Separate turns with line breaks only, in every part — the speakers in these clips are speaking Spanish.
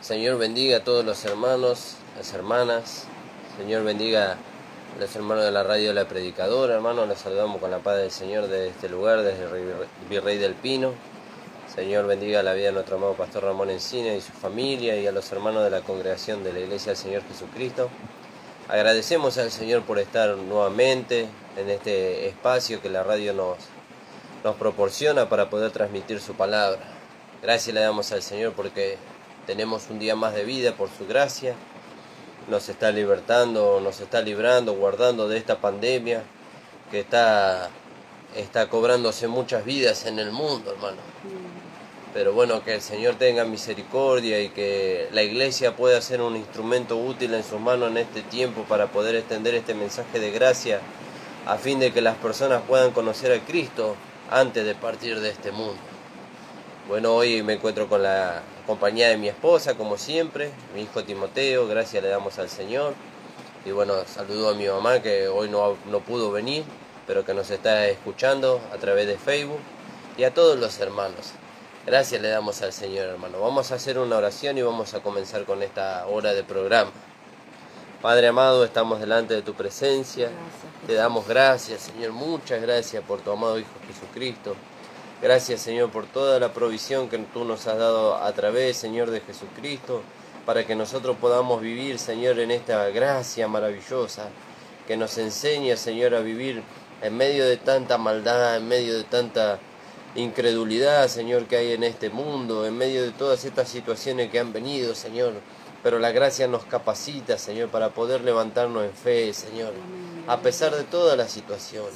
Señor bendiga a todos los hermanos, las hermanas. Señor bendiga a los hermanos de la radio de la Predicadora. Hermanos, les saludamos con la paz del Señor desde este lugar, desde el Virrey del Pino. Señor bendiga la vida de nuestro amado Pastor Ramón Encina y su familia, y a los hermanos de la congregación de la Iglesia del Señor Jesucristo. Agradecemos al Señor por estar nuevamente en este espacio que la radio nos proporciona para poder transmitir su palabra. Gracias le damos al Señor porque tenemos un día más de vida por su gracia. Nos está libertando, nos está librando, guardando de esta pandemia que está cobrándose muchas vidas en el mundo, hermano. Pero bueno, que el Señor tenga misericordia y que la iglesia pueda ser un instrumento útil en sus manos en este tiempo para poder extender este mensaje de gracia, a fin de que las personas puedan conocer a Cristo antes de partir de este mundo. Bueno, hoy me encuentro con la compañía de mi esposa, como siempre, mi hijo Timoteo. Gracias le damos al Señor. Y bueno, saludo a mi mamá, que hoy no pudo venir, pero que nos está escuchando a través de Facebook. Y a todos los hermanos. Gracias le damos al Señor, hermano. Vamos a hacer una oración y vamos a comenzar con esta hora de programa. Padre amado, estamos delante de tu presencia. Te damos gracias, Señor. Muchas gracias por tu amado Hijo Jesucristo. Gracias, Señor, por toda la provisión que tú nos has dado a través, Señor, de Jesucristo, para que nosotros podamos vivir, Señor, en esta gracia maravillosa, que nos enseña, Señor, a vivir en medio de tanta maldad, en medio de tanta incredulidad, Señor, que hay en este mundo, en medio de todas estas situaciones que han venido, Señor. Pero la gracia nos capacita, Señor, para poder levantarnos en fe, Señor, a pesar de todas las situaciones.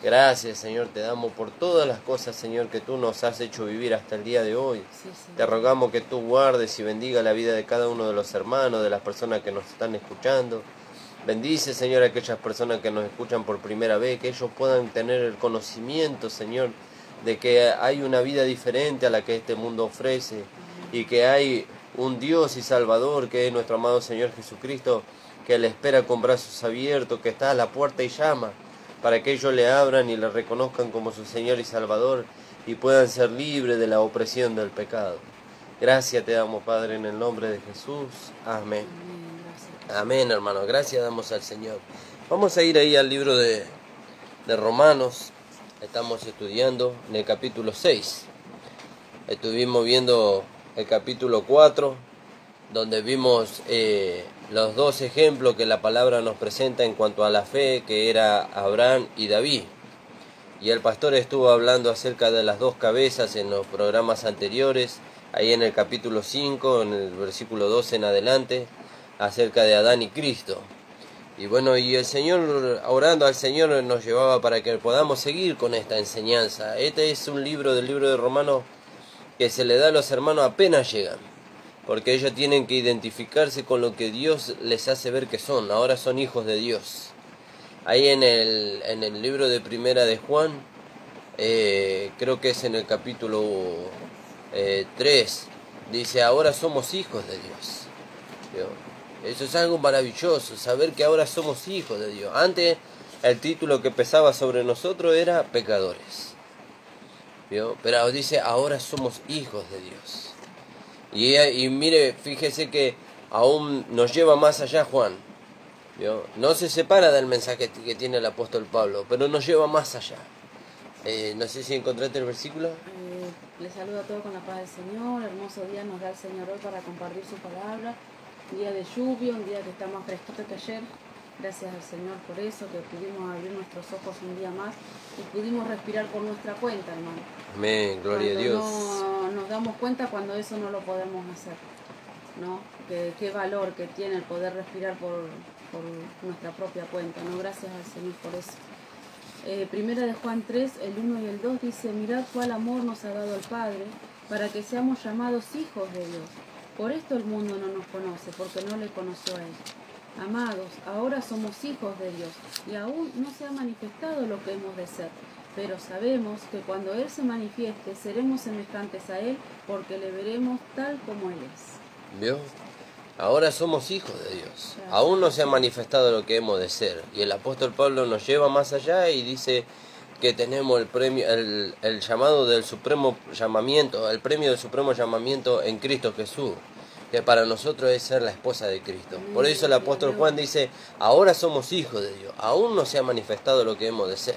Gracias, Señor, te damos por todas las cosas, Señor, que tú nos has hecho vivir hasta el día de hoy. Te rogamos que tú guardes y bendiga la vida de cada uno de los hermanos, de las personas que nos están escuchando. Bendice, Señor, a aquellas personas que nos escuchan por primera vez, que ellos puedan tener el conocimiento, Señor, de que hay una vida diferente a la que este mundo ofrece, y que hay un Dios y Salvador que es nuestro amado Señor Jesucristo, que le espera con brazos abiertos, que está a la puerta y llama, para que ellos le abran y le reconozcan como su Señor y Salvador, y puedan ser libres de la opresión del pecado. Gracias te damos, Padre, en el nombre de Jesús. Amén. Amén, hermano. Gracias damos al Señor. Vamos a ir ahí al libro de Romanos. Estamos estudiando en el capítulo 6. Estuvimos viendo el capítulo 4, donde vimos los dos ejemplos que la palabra nos presenta en cuanto a la fe, que era Abraham y David. Y el pastor estuvo hablando acerca de las dos cabezas en los programas anteriores, ahí en el capítulo 5, en el versículo 12 en adelante, acerca de Adán y Cristo. Y bueno, y el Señor, orando al Señor, nos llevaba para que podamos seguir con esta enseñanza. Este es un libro del libro de Romanos que se le da a los hermanos apenas llegan, porque ellos tienen que identificarse con lo que Dios les hace ver que son. Ahora son hijos de Dios. Ahí en el libro de Primera de Juan, creo que es en el capítulo 3, dice: ahora somos hijos de Dios. Eso es algo maravilloso, saber que ahora somos hijos de Dios. Antes el título que pesaba sobre nosotros era pecadores. ¿Vio? Pero dice, ahora somos hijos de Dios. Y mire, fíjese que aún nos lleva más allá Juan. ¿Vio? No se separa del mensaje que tiene el apóstol Pablo, pero nos lleva más allá. No sé si encontraste el versículo.
Les saludo a todos con la paz del Señor. Hermoso día nos da el Señor hoy para compartir su palabra. Un día de lluvia, un día que está más fresquito que ayer. Gracias al Señor por eso, que pudimos abrir nuestros ojos un día más y pudimos respirar por nuestra cuenta, hermano.
Amén, gloria a Dios.
No nos damos cuenta cuando eso no lo podemos hacer, ¿no? Qué valor que tiene el poder respirar por nuestra propia cuenta, ¿no? Gracias al Señor por eso. Primera de Juan 3, el 1 y el 2 dice: mirad cuál amor nos ha dado el Padre, para que seamos llamados hijos de Dios. Por esto el mundo no nos conoce, porque no le conoció a Él. Amados, ahora somos hijos de Dios, y aún no se ha manifestado lo que hemos de ser. Pero sabemos que cuando Él se manifieste, seremos semejantes a Él, porque le veremos tal como Él es.
¿Vio? Ahora somos hijos de Dios. Aún no se ha manifestado lo que hemos de ser. Y el apóstol Pablo nos lleva más allá y dice que tenemos el premio, el llamado del supremo llamamiento, el premio del supremo llamamiento en Cristo Jesús. que para nosotros es ser la esposa de Cristo. Por eso el apóstol
Amén.
Juan dice, ahora somos hijos de Dios, aún no se ha manifestado lo que hemos de ser.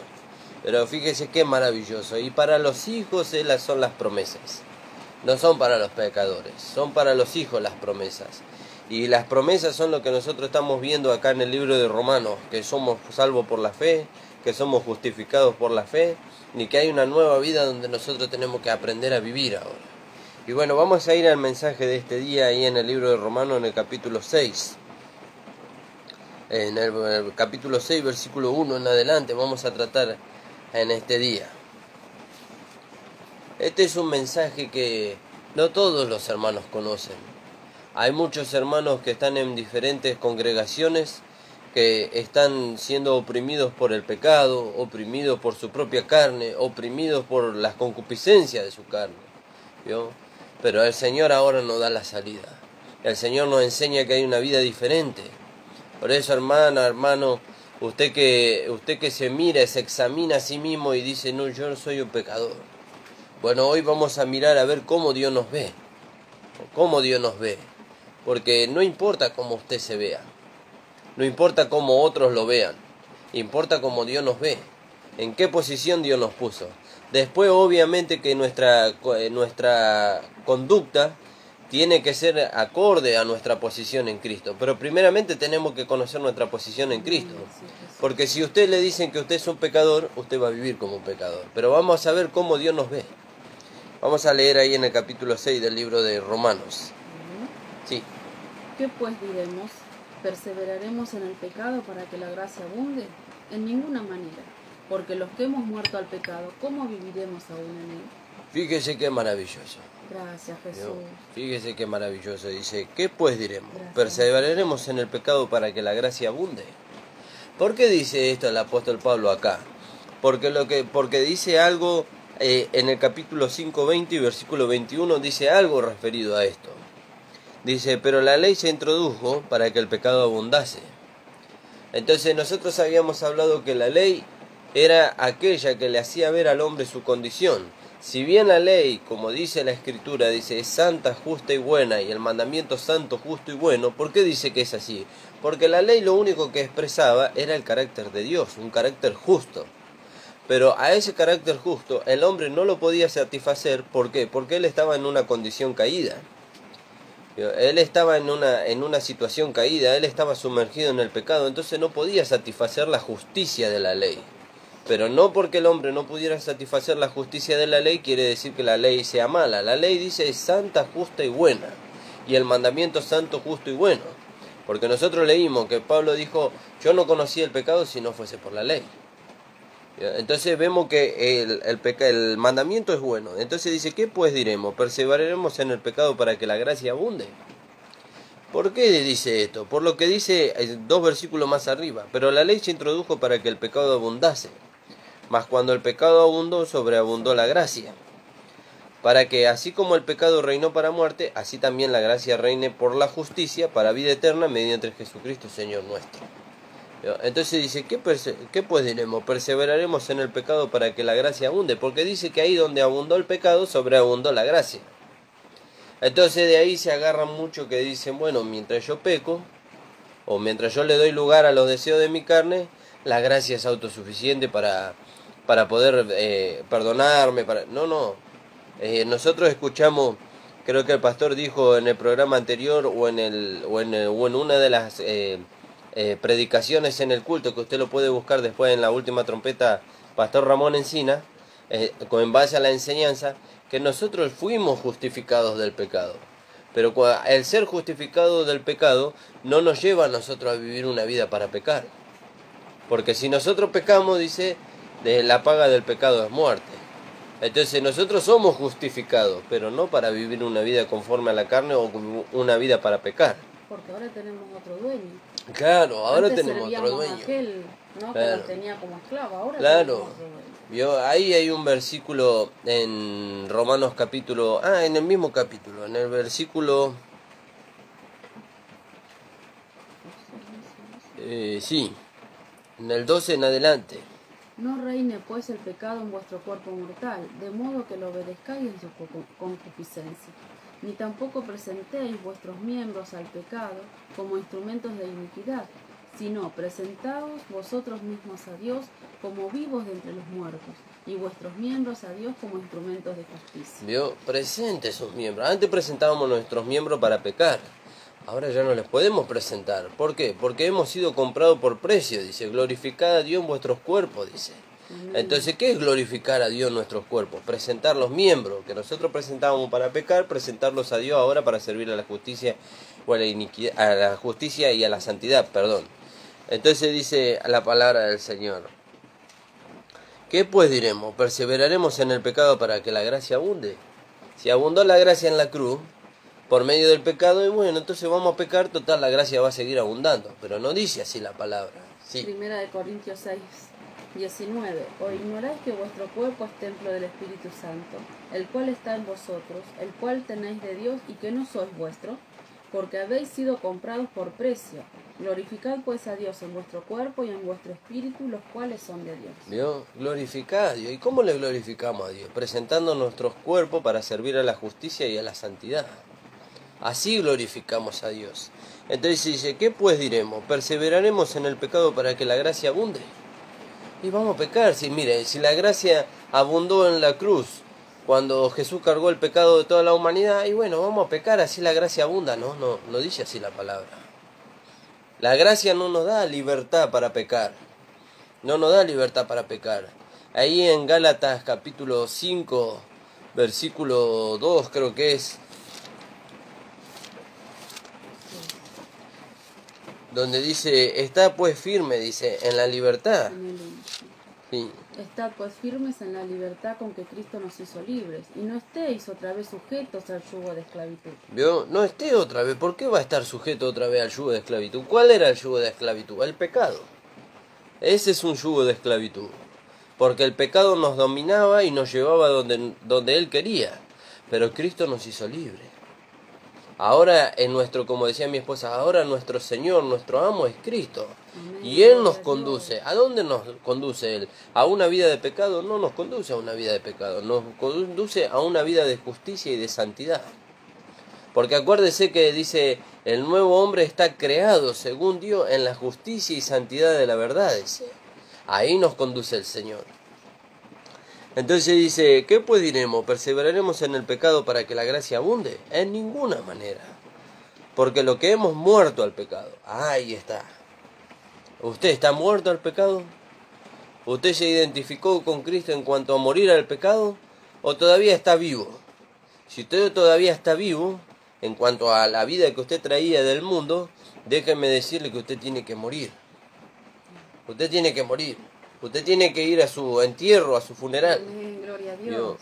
Pero fíjese qué maravilloso, y para los hijos son las promesas, no son para los pecadores, son para los hijos las promesas. Y las promesas son lo que nosotros estamos viendo acá en el libro de Romanos, que somos salvos por la fe, que somos justificados por la fe, y que hay una nueva vida donde nosotros tenemos que aprender a vivir ahora. Y bueno, vamos a ir al mensaje de este día ahí en el libro de Romanos, en el capítulo 6. En el capítulo 6, versículo 1 en adelante, vamos a tratar en este día. Este es un mensaje que no todos los hermanos conocen. Hay muchos hermanos que están en diferentes congregaciones que están siendo oprimidos por el pecado, oprimidos por su propia carne, oprimidos por las concupiscencias de su carne, ¿vio? Pero el Señor ahora nos da la salida. El Señor nos enseña que hay una vida diferente. Por eso, hermana, hermano, usted que se mira, se examina a sí mismo y dice, no, yo no soy un pecador. Bueno, hoy vamos a mirar a ver cómo Dios nos ve. Cómo Dios nos ve. Porque no importa cómo usted se vea. No importa cómo otros lo vean. Importa cómo Dios nos ve. En qué posición Dios nos puso. Después, obviamente, que nuestra conducta tiene que ser acorde a nuestra posición en Cristo. Pero primeramente tenemos que conocer nuestra posición en Cristo. Porque si usted le dicen que usted es un pecador, usted va a vivir como un pecador. Pero vamos a ver cómo Dios nos ve. Vamos a leer ahí en el capítulo 6 del libro de Romanos. Sí.
¿Qué pues diremos? ¿Perseveraremos en el pecado para que la gracia abunde? En ninguna manera. Porque los que hemos muerto al pecado, ¿cómo viviremos aún en él?
Fíjese qué maravilloso.
Gracias, Jesús.
Fíjese qué maravilloso. Dice, ¿qué pues diremos?
Gracias.
¿Perseveraremos en el pecado para que la gracia abunde? ¿Por qué dice esto el apóstol Pablo acá? Porque dice algo en el capítulo 5, 20 y versículo 21, dice algo referido a esto. Dice, pero la ley se introdujo para que el pecado abundase. Entonces nosotros habíamos hablado que la ley era aquella que le hacía ver al hombre su condición. Si bien la ley, como dice la Escritura, dice es santa, justa y buena, y el mandamiento santo, justo y bueno, ¿por qué dice que es así? Porque la ley lo único que expresaba era el carácter de Dios, un carácter justo. Pero a ese carácter justo el hombre no lo podía satisfacer. ¿Por qué? Porque él estaba en una condición caída. Él estaba en una situación caída, él estaba sumergido en el pecado, entonces no podía satisfacer la justicia de la ley. Pero no porque el hombre no pudiera satisfacer la justicia de la ley quiere decir que la ley sea mala. La ley dice es santa, justa y buena. Y el mandamiento santo, justo y bueno. Porque nosotros leímos que Pablo dijo, yo no conocía el pecado si no fuese por la ley. Entonces vemos que el mandamiento es bueno. Entonces dice, ¿qué pues diremos? ¿Perseveraremos en el pecado para que la gracia abunde? ¿Por qué dice esto? Por lo que dice 2 versículos más arriba. Pero la ley se introdujo para que el pecado abundase. Mas cuando el pecado abundó, sobreabundó la gracia. Para que así como el pecado reinó para muerte, así también la gracia reine por la justicia para vida eterna mediante Jesucristo Señor nuestro. Entonces dice, ¿qué pues diremos? Perseveraremos en el pecado para que la gracia abunde, porque dice que ahí donde abundó el pecado, sobreabundó la gracia. Entonces de ahí se agarran mucho que dicen, bueno, mientras yo peco, o mientras yo le doy lugar a los deseos de mi carne, la gracia es autosuficiente para poder perdonarme. No. Nosotros escuchamos, creo que el pastor dijo en el programa anterior, o en una de las predicaciones en el culto, que usted lo puede buscar después en la última trompeta, Pastor Ramón Encina, en base a la enseñanza, que nosotros fuimos justificados del pecado. Pero el ser justificado del pecado no nos lleva a nosotros a vivir una vida para pecar. Porque si nosotros pecamos, dice, la paga del pecado es muerte. Entonces nosotros somos justificados, pero no para vivir una vida conforme a la carne o una vida para pecar.
Porque ahora tenemos otro dueño.
Claro, ahora
Antes
tenemos otro dueño.
Aquel, ¿no?
Claro.
Que nos tenía como esclavo. Ahora
claro.
tenemos otro dueño.
Ahí hay un versículo en Romanos capítulo... en el mismo capítulo, en el versículo... sí, en el 12 en adelante.
No reine pues el pecado en vuestro cuerpo mortal, de modo que lo obedezcáis en su concupiscencia. ni tampoco presentéis vuestros miembros al pecado como instrumentos de iniquidad, sino presentaos vosotros mismos a Dios como vivos de entre los muertos, y vuestros miembros a Dios como instrumentos de justicia.
¿Vio? Presente sus miembros. Antes presentábamos nuestros miembros para pecar. Ahora ya no les podemos presentar. ¿Por qué? Porque hemos sido comprados por precio, dice. Glorificad a Dios en vuestros cuerpos, dice. Entonces, ¿qué es glorificar a Dios en nuestros cuerpos? Presentar los miembros que nosotros presentábamos para pecar, presentarlos a Dios ahora para servir a la justicia o a la iniquidad, a la justicia y a la santidad, perdón. Entonces dice la palabra del Señor: ¿qué pues diremos? ¿Perseveraremos en el pecado para que la gracia abunde? Si abundó la gracia en la cruz por medio del pecado, y bueno, entonces vamos a pecar, total, la gracia va a seguir abundando. Pero no dice así la palabra. Sí.
Primera de Corintios 6, 19. ¿O ignoráis que vuestro cuerpo es templo del Espíritu Santo, el cual está en vosotros, el cual tenéis de Dios, y que no sois vuestro? Porque habéis sido comprados por precio. Glorificad pues a Dios en vuestro cuerpo y en vuestro espíritu, los cuales son de Dios.
¿Vio? Glorificad a Dios. ¿Y cómo le glorificamos a Dios? Presentando nuestros cuerpos para servir a la justicia y a la santidad. Así glorificamos a Dios. Entonces dice: ¿qué pues diremos? ¿Perseveraremos en el pecado para que la gracia abunde? Y vamos a pecar. Si mire, si la gracia abundó en la cruz cuando Jesús cargó el pecado de toda la humanidad, y bueno, vamos a pecar, así la gracia abunda. No dice así la palabra. La gracia no nos da libertad para pecar. No nos da libertad para pecar. Ahí en Gálatas capítulo 5, versículo 2 creo que es, donde dice: estad pues firme, dice, en la libertad. Sí.
Estad pues firmes en la libertad con que Cristo nos hizo libres, y no estéis otra vez sujetos al yugo de esclavitud.
¿Vio? No esté otra vez. ¿Por qué va a estar sujeto otra vez al yugo de esclavitud? ¿Cuál era el yugo de esclavitud? El pecado. Ese es un yugo de esclavitud. Porque el pecado nos dominaba y nos llevaba donde Él quería. Pero Cristo nos hizo libres. Ahora, como decía mi esposa, ahora nuestro Señor, nuestro amo es Cristo.
Amén.
Y Él nos conduce. ¿A dónde nos conduce Él? ¿A una vida de pecado? No nos conduce a una vida de pecado. Nos conduce a una vida de justicia y de santidad. Porque acuérdese que dice: el nuevo hombre está creado, según Dios, en la justicia y santidad de la verdad. Dice. Ahí nos conduce el Señor. Entonces dice: ¿qué pues diremos? ¿Perseveraremos en el pecado para que la gracia abunde? En ninguna manera. Porque lo que hemos muerto al pecado. Ahí está. ¿Usted está muerto al pecado? ¿Usted se identificó con Cristo en cuanto a morir al pecado? ¿O todavía está vivo? Si usted todavía está vivo, en cuanto a la vida que usted traía del mundo, déjeme decirle que usted tiene que morir. Usted tiene que morir. Usted tiene que ir a su entierro, a su funeral.
Gloria a Dios.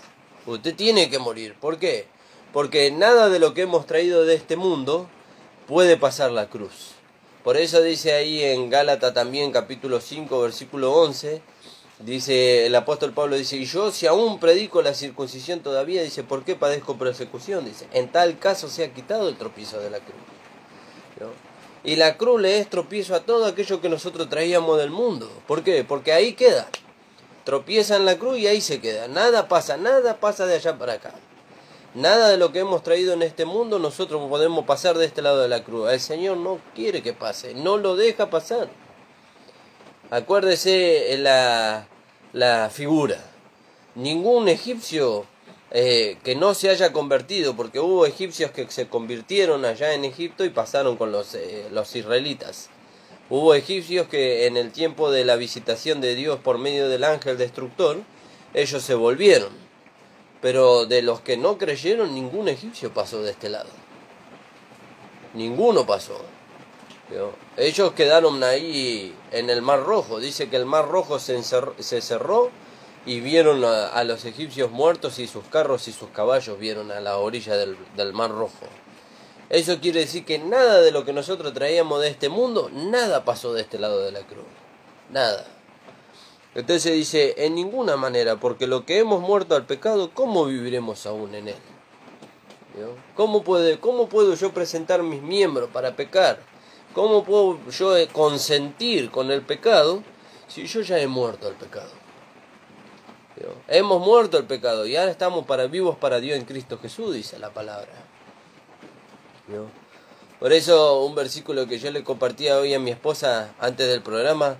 Usted tiene que morir. ¿Por qué? Porque nada de lo que hemos traído de este mundo puede pasar la cruz. Por eso dice ahí en Gálatas también, capítulo 5, versículo 11, dice el apóstol Pablo, dice: y yo si aún predico la circuncisión todavía, dice, ¿por qué padezco persecución? Dice, en tal caso se ha quitado el tropiezo de la cruz. ¿No? Y la cruz le es tropiezo a todo aquello que nosotros traíamos del mundo. ¿Por qué? Porque ahí queda. Tropieza en la cruz y ahí se queda. Nada pasa de allá para acá. Nada de lo que hemos traído en este mundo nosotros podemos pasar de este lado de la cruz. El Señor no quiere que pase, no lo deja pasar. Acuérdese la figura. Ningún egipcio que no se haya convertido, porque hubo egipcios que se convirtieron allá en Egipto y pasaron con los israelitas. Hubo egipcios que en el tiempo de la visitación de Dios por medio del ángel destructor, ellos se volvieron. Pero de los que no creyeron, ningún egipcio pasó de este lado. Ninguno pasó. ¿Vio? Ellos quedaron ahí en el Mar Rojo. Dice que el Mar Rojo se cerró y vieron a los egipcios muertos, y sus carros y sus caballos vieron a la orilla del Mar Rojo. Eso quiere decir que nada de lo que nosotros traíamos de este mundo, nada pasó de este lado de la cruz. Nada. Entonces dice: en ninguna manera, porque lo que hemos muerto al pecado, ¿cómo viviremos aún en él? ¿Vio? ¿Cómo puedo yo presentar mis miembros para pecar? ¿Cómo puedo yo consentir con el pecado si yo ya he muerto al pecado? ¿Vio? Hemos muerto al pecado y ahora estamos vivos para Dios en Cristo Jesús, dice la palabra. ¿no? Por eso un versículo que yo le compartía hoy a mi esposa antes del programa,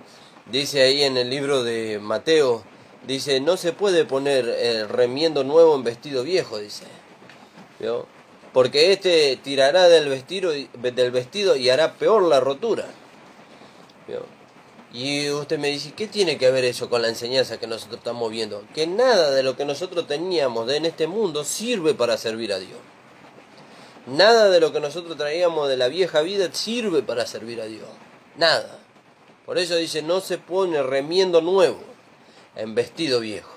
dice ahí en el libro de Mateo, dice, no se puede poner remiendo nuevo en vestido viejo, dice, ¿no? Porque este tirará del vestido y hará peor la rotura, ¿no? Y usted me dice, ¿qué tiene que ver eso con la enseñanza que nosotros estamos viendo? Que nada de lo que nosotros teníamos en este mundo sirve para servir a Dios. Nada de lo que nosotros traíamos de la vieja vida sirve para servir a Dios. Nada. Por eso dice, no se pone remiendo nuevo en vestido viejo.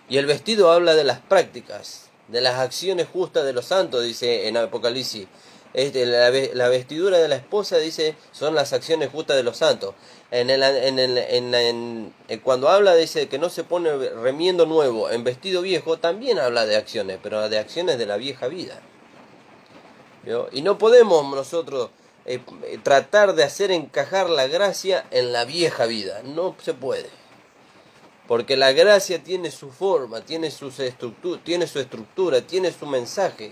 Y el vestido habla de las prácticas, de las acciones justas de los santos, dice en Apocalipsis. La vestidura de la esposa, dice, son las acciones justas de los santos. Cuando habla, dice que no se pone remiendo nuevo en vestido viejo, también habla de acciones, pero de acciones de la vieja vida. ¿Vio? Y no podemos nosotros tratar de hacer encajar la gracia en la vieja vida. No se puede. Porque la gracia tiene su forma, tiene su estructura, tiene su mensaje.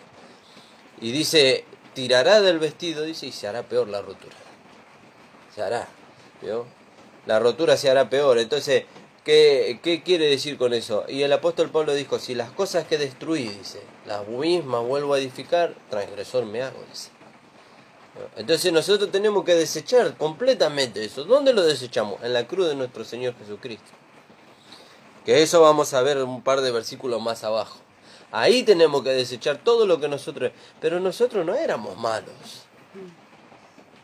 Y dice, tirará del vestido, dice, y se hará peor la rotura. Se hará. ¿Vio? La rotura se hará peor. Entonces, ¿qué quiere decir con eso? Y el apóstol Pablo dijo, si las cosas que destruí, dice, las mismas vuelvo a edificar, transgresor me hago, dice. Entonces nosotros tenemos que desechar completamente eso. ¿Dónde lo desechamos? En la cruz de nuestro Señor Jesucristo. Que eso vamos a ver un par de versículos más abajo. Ahí tenemos que desechar todo lo que nosotros... Pero nosotros no éramos malos.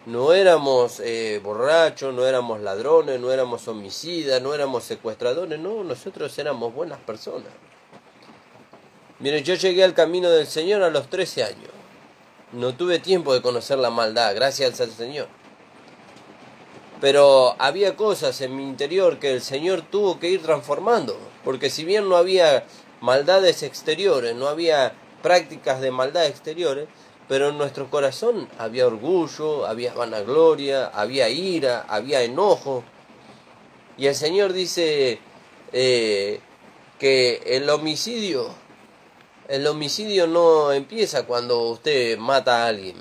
No éramos borrachos, no éramos ladrones, no éramos homicidas, no éramos secuestradores. No, nosotros éramos buenas personas. Miren, yo llegué al camino del Señor a los 13 años. No tuve tiempo de conocer la maldad, gracias al Señor. Pero había cosas en mi interior que el Señor tuvo que ir transformando. Porque si bien no había maldades exteriores, no había prácticas de maldad exteriores, pero en nuestro corazón había orgullo, había vanagloria, había ira, había enojo. Y el Señor dice que el homicidio no empieza cuando usted mata a alguien.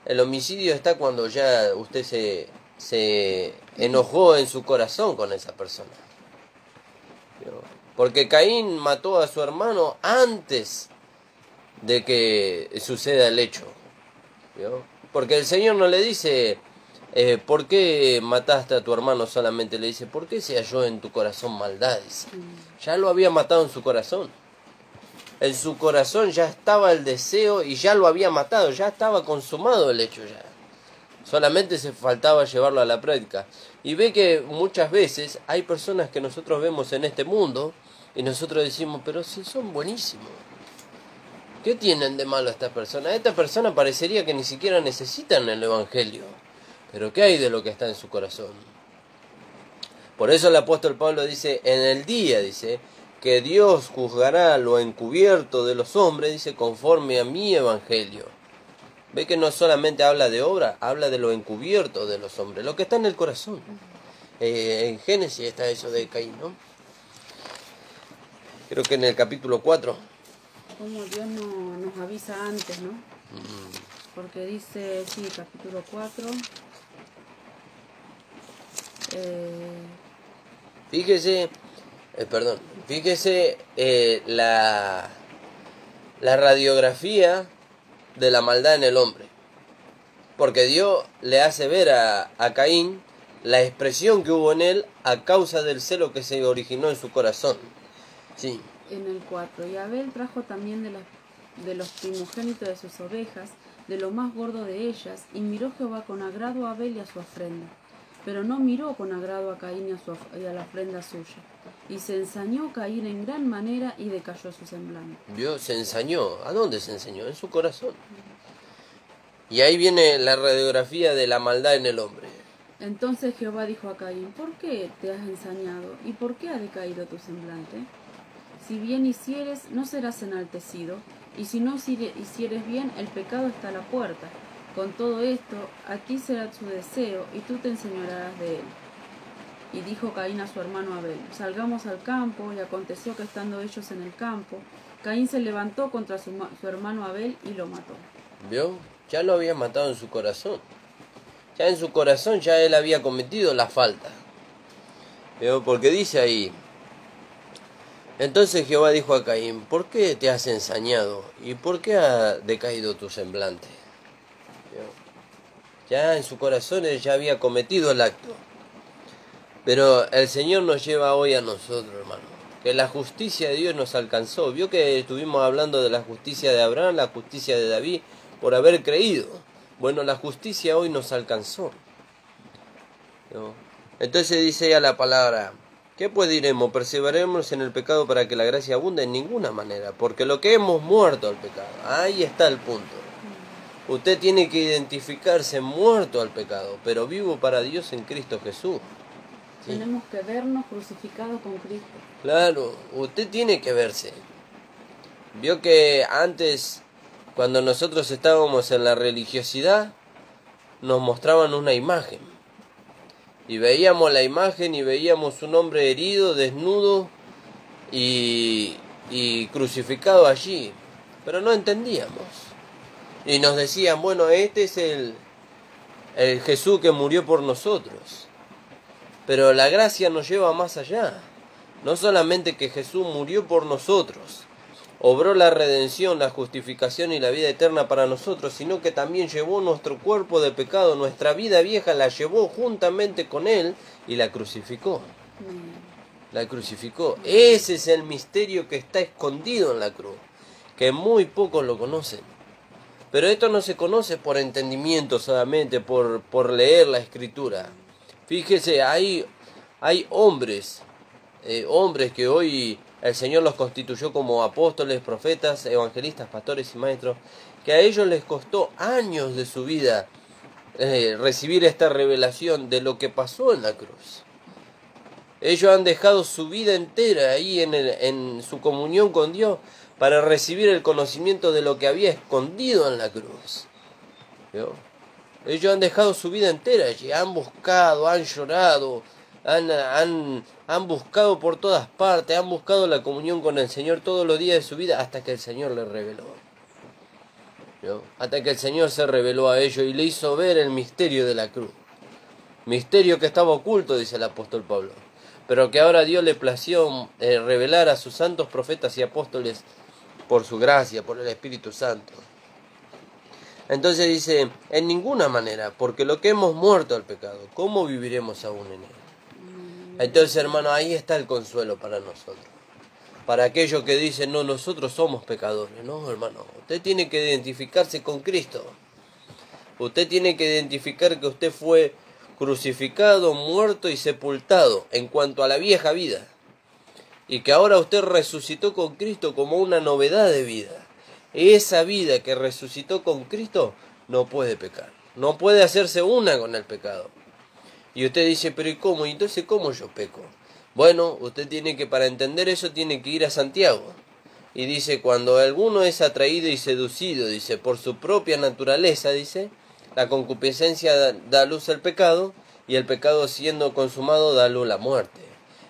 El homicidio está cuando ya usted se enojó en su corazón con esa persona. Porque Caín mató a su hermano antes de que suceda el hecho. Porque el Señor no le dice, ¿por qué mataste a tu hermano solamente? Le dice, ¿por qué se halló en tu corazón maldades? Ya lo había matado en su corazón. En su corazón ya estaba el deseo y ya lo había matado, ya estaba consumado el hecho ya. Solamente se faltaba llevarlo a la práctica. Y ve que muchas veces hay personas que nosotros vemos en este mundo y nosotros decimos, pero si son buenísimos. ¿Qué tienen de malo estas personas? Esta persona parecería que ni siquiera necesitan el Evangelio. Pero ¿qué hay de lo que está en su corazón? Por eso el apóstol Pablo dice, en el día, dice, que Dios juzgará lo encubierto de los hombres, dice, conforme a mi Evangelio. Ve que no solamente habla de obra, habla de lo encubierto de los hombres, lo que está en el corazón. En Génesis está eso de Caín, ¿no? Creo que en el capítulo 4.
Como Dios nos avisa antes, ¿no? Porque dice, sí, capítulo 4.
Fíjese la radiografía de la maldad en el hombre. Porque Dios le hace ver a Caín la expresión que hubo en él a causa del celo que se originó en su corazón. Sí.
En el 4. Y Abel trajo también de los primogénitos de sus ovejas, de lo más gordo de ellas, y miró Jehová con agrado a Abel y a su ofrenda. Pero no miró con agrado a Caín y a la ofrenda suya. Y se ensañó Caín en gran manera y decayó su semblante.
Dios se ensañó. ¿A dónde se ensañó? En su corazón. Y ahí viene la radiografía de la maldad en el hombre.
Entonces Jehová dijo a Caín, ¿por qué te has ensañado? ¿Y por qué ha decaído tu semblante? Si bien hicieres, no serás enaltecido, y si no hicieres bien, el pecado está a la puerta. Con todo esto, a ti será su deseo, y tú te enseñorearás de él. Y dijo Caín a su hermano Abel, salgamos al campo, y aconteció que estando ellos en el campo, Caín se levantó contra su hermano Abel y lo mató.
¿Vio? Ya lo había matado en su corazón. Ya en su corazón ya él había cometido la falta. ¿Vio? Porque dice ahí: entonces Jehová dijo a Caín: ¿por qué te has ensañado? ¿Y por qué ha decaído tu semblante? ¿Vio? Ya en su corazón él ya había cometido el acto. Pero el Señor nos lleva hoy a nosotros, hermano, que la justicia de Dios nos alcanzó. Vio que estuvimos hablando de la justicia de Abraham, la justicia de David, por haber creído. Bueno, la justicia hoy nos alcanzó, ¿no? Entonces dice ya la palabra: ¿qué pues diremos? ¿Perseveraremos en el pecado para que la gracia abunde? En ninguna manera, porque lo que hemos muerto al pecado. Ahí está el punto. Usted tiene que identificarse muerto al pecado, pero vivo para Dios en Cristo Jesús. ¿Sí?
Tenemos que vernos crucificados con Cristo.
Claro, usted tiene que verse. Vio que antes, cuando nosotros estábamos en la religiosidad, nos mostraban una imagen. Y veíamos la imagen y veíamos un hombre herido, desnudo y crucificado allí. Pero no entendíamos. Y nos decían: bueno, este es el Jesús que murió por nosotros. Pero la gracia nos lleva más allá. No solamente que Jesús murió por nosotros, obró la redención, la justificación y la vida eterna para nosotros, sino que también llevó nuestro cuerpo de pecado, nuestra vida vieja la llevó juntamente con Él y la crucificó. La crucificó. Ese es el misterio que está escondido en la cruz, que muy pocos lo conocen. Pero esto no se conoce por entendimiento solamente, por leer la Escritura. Fíjese, hay hombres que hoy el Señor los constituyó como apóstoles, profetas, evangelistas, pastores y maestros, que a ellos les costó años de su vida recibir esta revelación de lo que pasó en la cruz. Ellos han dejado su vida entera ahí en su comunión con Dios para recibir el conocimiento de lo que había escondido en la cruz. ¿Vio? Ellos han dejado su vida entera allí, han buscado, han llorado, han buscado por todas partes, han buscado la comunión con el Señor todos los días de su vida hasta que el Señor les reveló. ¿No? Hasta que el Señor se reveló a ellos y le hizo ver el misterio de la cruz. Misterio que estaba oculto, dice el apóstol Pablo, pero que ahora Dios le plació revelar a sus santos profetas y apóstoles por su gracia, por el Espíritu Santo. Entonces dice: en ninguna manera, porque lo que hemos muerto al pecado, ¿cómo viviremos aún en él? Entonces, hermano, ahí está el consuelo para nosotros. Para aquellos que dicen: no, nosotros somos pecadores. No, hermano, usted tiene que identificarse con Cristo. Usted tiene que identificar que usted fue crucificado, muerto y sepultado en cuanto a la vieja vida. Y que ahora usted resucitó con Cristo como una novedad de vida. Esa vida que resucitó con Cristo no puede pecar. No puede hacerse una con el pecado. Y usted dice: pero ¿y cómo? ¿Y entonces cómo yo peco? Bueno, usted tiene que, para entender eso, tiene que ir a Santiago. Y dice: cuando alguno es atraído y seducido, dice, por su propia naturaleza, dice, la concupiscencia da luz al pecado, y el pecado, siendo consumado, da luz a la muerte.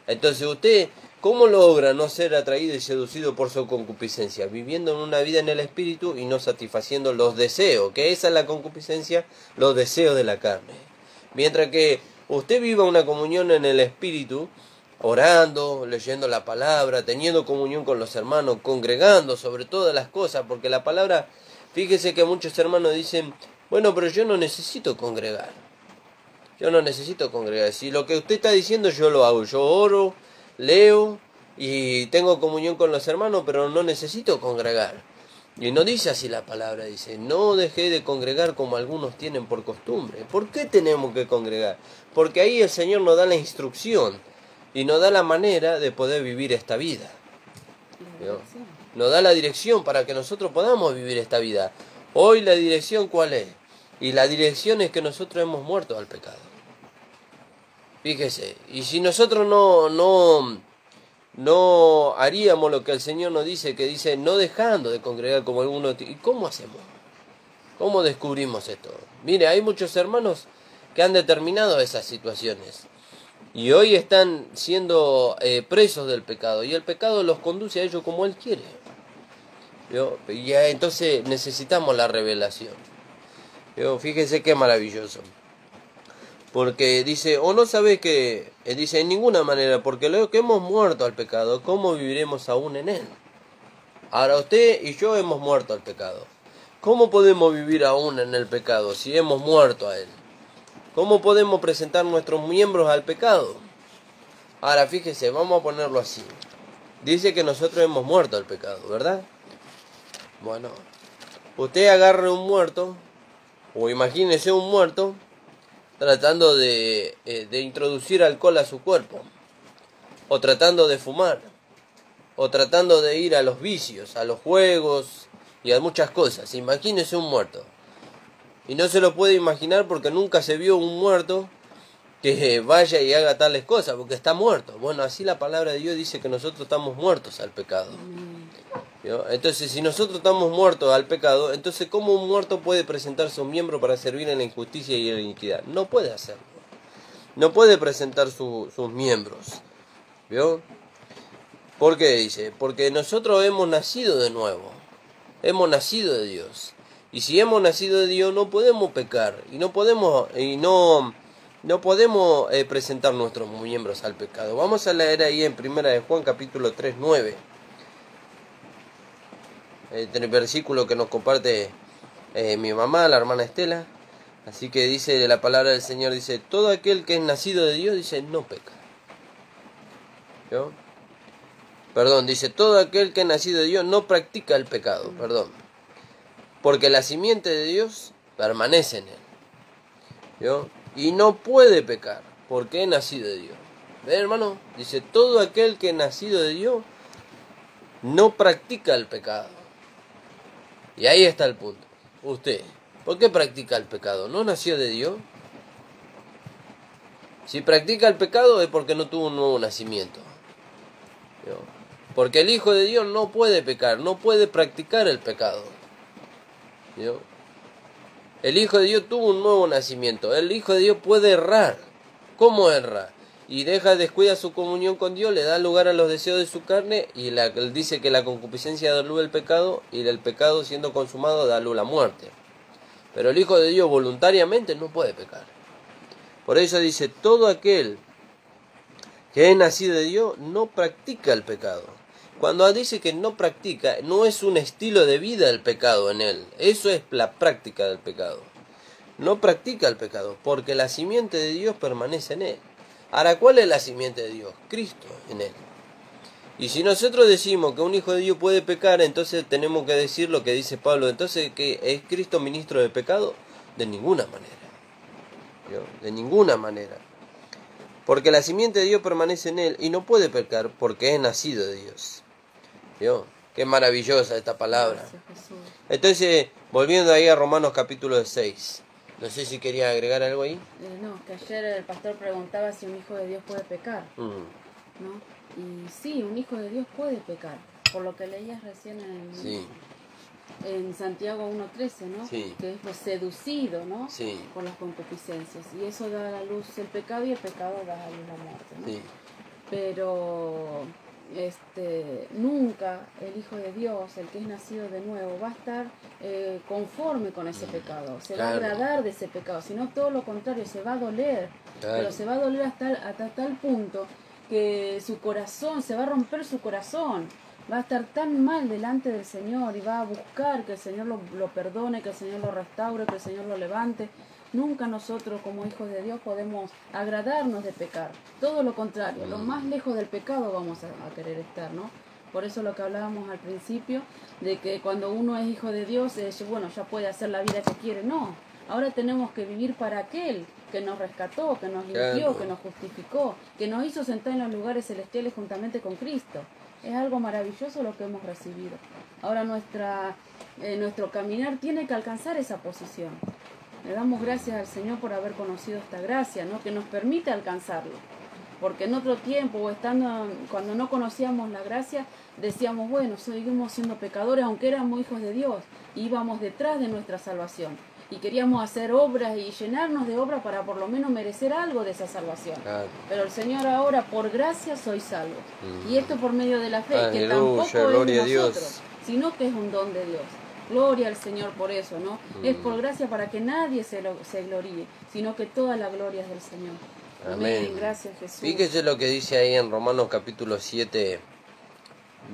Entonces usted, ¿cómo logra no ser atraído y seducido por su concupiscencia? Viviendo en una vida en el espíritu y no satisfaciendo los deseos, que esa es la concupiscencia, los deseos de la carne. Mientras que usted viva una comunión en el espíritu, orando, leyendo la palabra, teniendo comunión con los hermanos, congregando sobre todas las cosas, porque la palabra, fíjese que muchos hermanos dicen: bueno, pero yo no necesito congregar. Yo no necesito congregar. Si lo que usted está diciendo yo lo hago, yo oro, leo y tengo comunión con los hermanos, pero no necesito congregar. Y no dice así la palabra, dice: no dejé de congregar como algunos tienen por costumbre. ¿Por qué tenemos que congregar? Porque ahí el Señor nos da la instrucción y nos da la manera de poder vivir esta vida. ¿No? Nos da la dirección para que nosotros podamos vivir esta vida. Hoy la dirección, ¿cuál es? Y la dirección es que nosotros hemos muerto al pecado. Fíjese, y si nosotros no haríamos lo que el Señor nos dice, que dice: no dejando de congregar como algunos. ¿Y cómo hacemos? ¿Cómo descubrimos esto? Mire, hay muchos hermanos que han determinado esas situaciones y hoy están siendo presos del pecado, y el pecado los conduce a ellos como Él quiere. ¿Vio? Y entonces necesitamos la revelación. ¿Vio? Fíjese qué maravilloso. Porque dice, o no sabe que, dice, en ninguna manera, porque luego que hemos muerto al pecado, ¿cómo viviremos aún en él? Ahora usted y yo hemos muerto al pecado. ¿Cómo podemos vivir aún en el pecado si hemos muerto a él? ¿Cómo podemos presentar nuestros miembros al pecado? Ahora fíjese, vamos a ponerlo así. Dice que nosotros hemos muerto al pecado, ¿verdad? Bueno, usted agarre un muerto, o imagínese un muerto, tratando de introducir alcohol a su cuerpo, o tratando de fumar, o tratando de ir a los vicios, a los juegos y a muchas cosas. Imagínese un muerto. Y no se lo puede imaginar porque nunca se vio un muerto que vaya y haga tales cosas, porque está muerto. Bueno, así la palabra de Dios dice que nosotros estamos muertos al pecado. ¿Vio? Entonces, si nosotros estamos muertos al pecado, entonces ¿cómo un muerto puede presentar sus miembros para servir en la injusticia y en la iniquidad? No puede hacerlo. No puede presentar sus miembros. ¿Vio? ¿Por qué dice? Porque nosotros hemos nacido de nuevo. Hemos nacido de Dios. Y si hemos nacido de Dios, no podemos pecar. Y no podemos presentar nuestros miembros al pecado. Vamos a leer ahí en 1 de Juan capítulo 3, 9. El versículo que nos comparte mi mamá, la hermana Estela. Así que dice la palabra del Señor, dice, todo aquel que es nacido de Dios, dice, no peca. ¿Yo? Perdón, dice, todo aquel que es nacido de Dios no practica el pecado, perdón. Porque la simiente de Dios permanece en él. ¿Yo? Y no puede pecar, porque es nacido de Dios. ¿Ven, hermano? Dice, todo aquel que es nacido de Dios no practica el pecado. Y ahí está el punto. Usted, ¿por qué practica el pecado? ¿No nació de Dios? Si practica el pecado es porque no tuvo un nuevo nacimiento. ¿Yo? Porque el Hijo de Dios no puede pecar, no puede practicar el pecado. ¿Yo? El Hijo de Dios tuvo un nuevo nacimiento. El Hijo de Dios puede errar. ¿Cómo erra? Y descuida su comunión con Dios, le da lugar a los deseos de su carne, y él dice que la concupiscencia da luz al pecado, y el pecado siendo consumado da luz a la muerte. Pero el Hijo de Dios voluntariamente no puede pecar. Por eso dice, todo aquel que es nacido de Dios no practica el pecado. Cuando dice que no practica, no es un estilo de vida el pecado en él. Eso es la práctica del pecado. No practica el pecado, porque la simiente de Dios permanece en él. Ahora, ¿cuál es la simiente de Dios? Cristo en él. Y si nosotros decimos que un hijo de Dios puede pecar, entonces tenemos que decir lo que dice Pablo. Entonces, ¿que es Cristo ministro de pecado? De ninguna manera. ¿Yo? De ninguna manera. Porque la simiente de Dios permanece en él y no puede pecar porque es nacido de Dios. ¿Vio? Qué maravillosa esta palabra. Entonces, volviendo ahí a Romanos capítulo 6. No sé si quería agregar algo ahí.
No, que ayer el pastor preguntaba si un hijo de Dios puede pecar. ¿No? Y sí, un hijo de Dios puede pecar. Por lo que leías recién en Santiago 1.13, ¿no?
Sí.
Que es lo seducido, ¿no?
Sí.
Por las concupiscencias. Y eso da a la luz el pecado y el pecado da a la luz la muerte, ¿no?
Sí.
Pero nunca el Hijo de Dios, el que es nacido de nuevo, va a estar conforme con ese pecado, se va a agradar de ese pecado, sino todo lo contrario, se va a doler, pero se va a doler hasta tal punto que su corazón, se va a romper su corazón, va a estar tan mal delante del Señor y va a buscar que el Señor lo perdone, que el Señor lo restaure, que el Señor lo levante. Nunca nosotros como hijos de Dios podemos agradarnos de pecar. Todo lo contrario, lo más lejos del pecado vamos a querer estar, ¿no? Por eso lo que hablábamos al principio, de que cuando uno es hijo de Dios, bueno, ya puede hacer la vida que quiere. No, ahora tenemos que vivir para aquel que nos rescató, que nos limpió, que nos justificó, que nos hizo sentar en los lugares celestiales juntamente con Cristo. Es algo maravilloso lo que hemos recibido. Ahora nuestro caminar tiene que alcanzar esa posición. Le damos gracias al Señor por haber conocido esta gracia, ¿no? Que nos permite alcanzarlo. Porque en otro tiempo, cuando no conocíamos la gracia, decíamos, bueno, seguimos siendo pecadores, aunque éramos hijos de Dios, y íbamos detrás de nuestra salvación. Y queríamos hacer obras y llenarnos de obras para por lo menos merecer algo de esa salvación. Claro. Pero el Señor ahora, por gracia, sois salvos. Y esto por medio de la fe, que tampoco es de nosotros, sino que es un don de Dios. Gloria al Señor por eso, ¿no? Es por gracia para que nadie se gloríe, sino que toda la gloria es del Señor. Amén. Gracias, Jesús.
Fíjese lo que dice ahí en Romanos capítulo 7,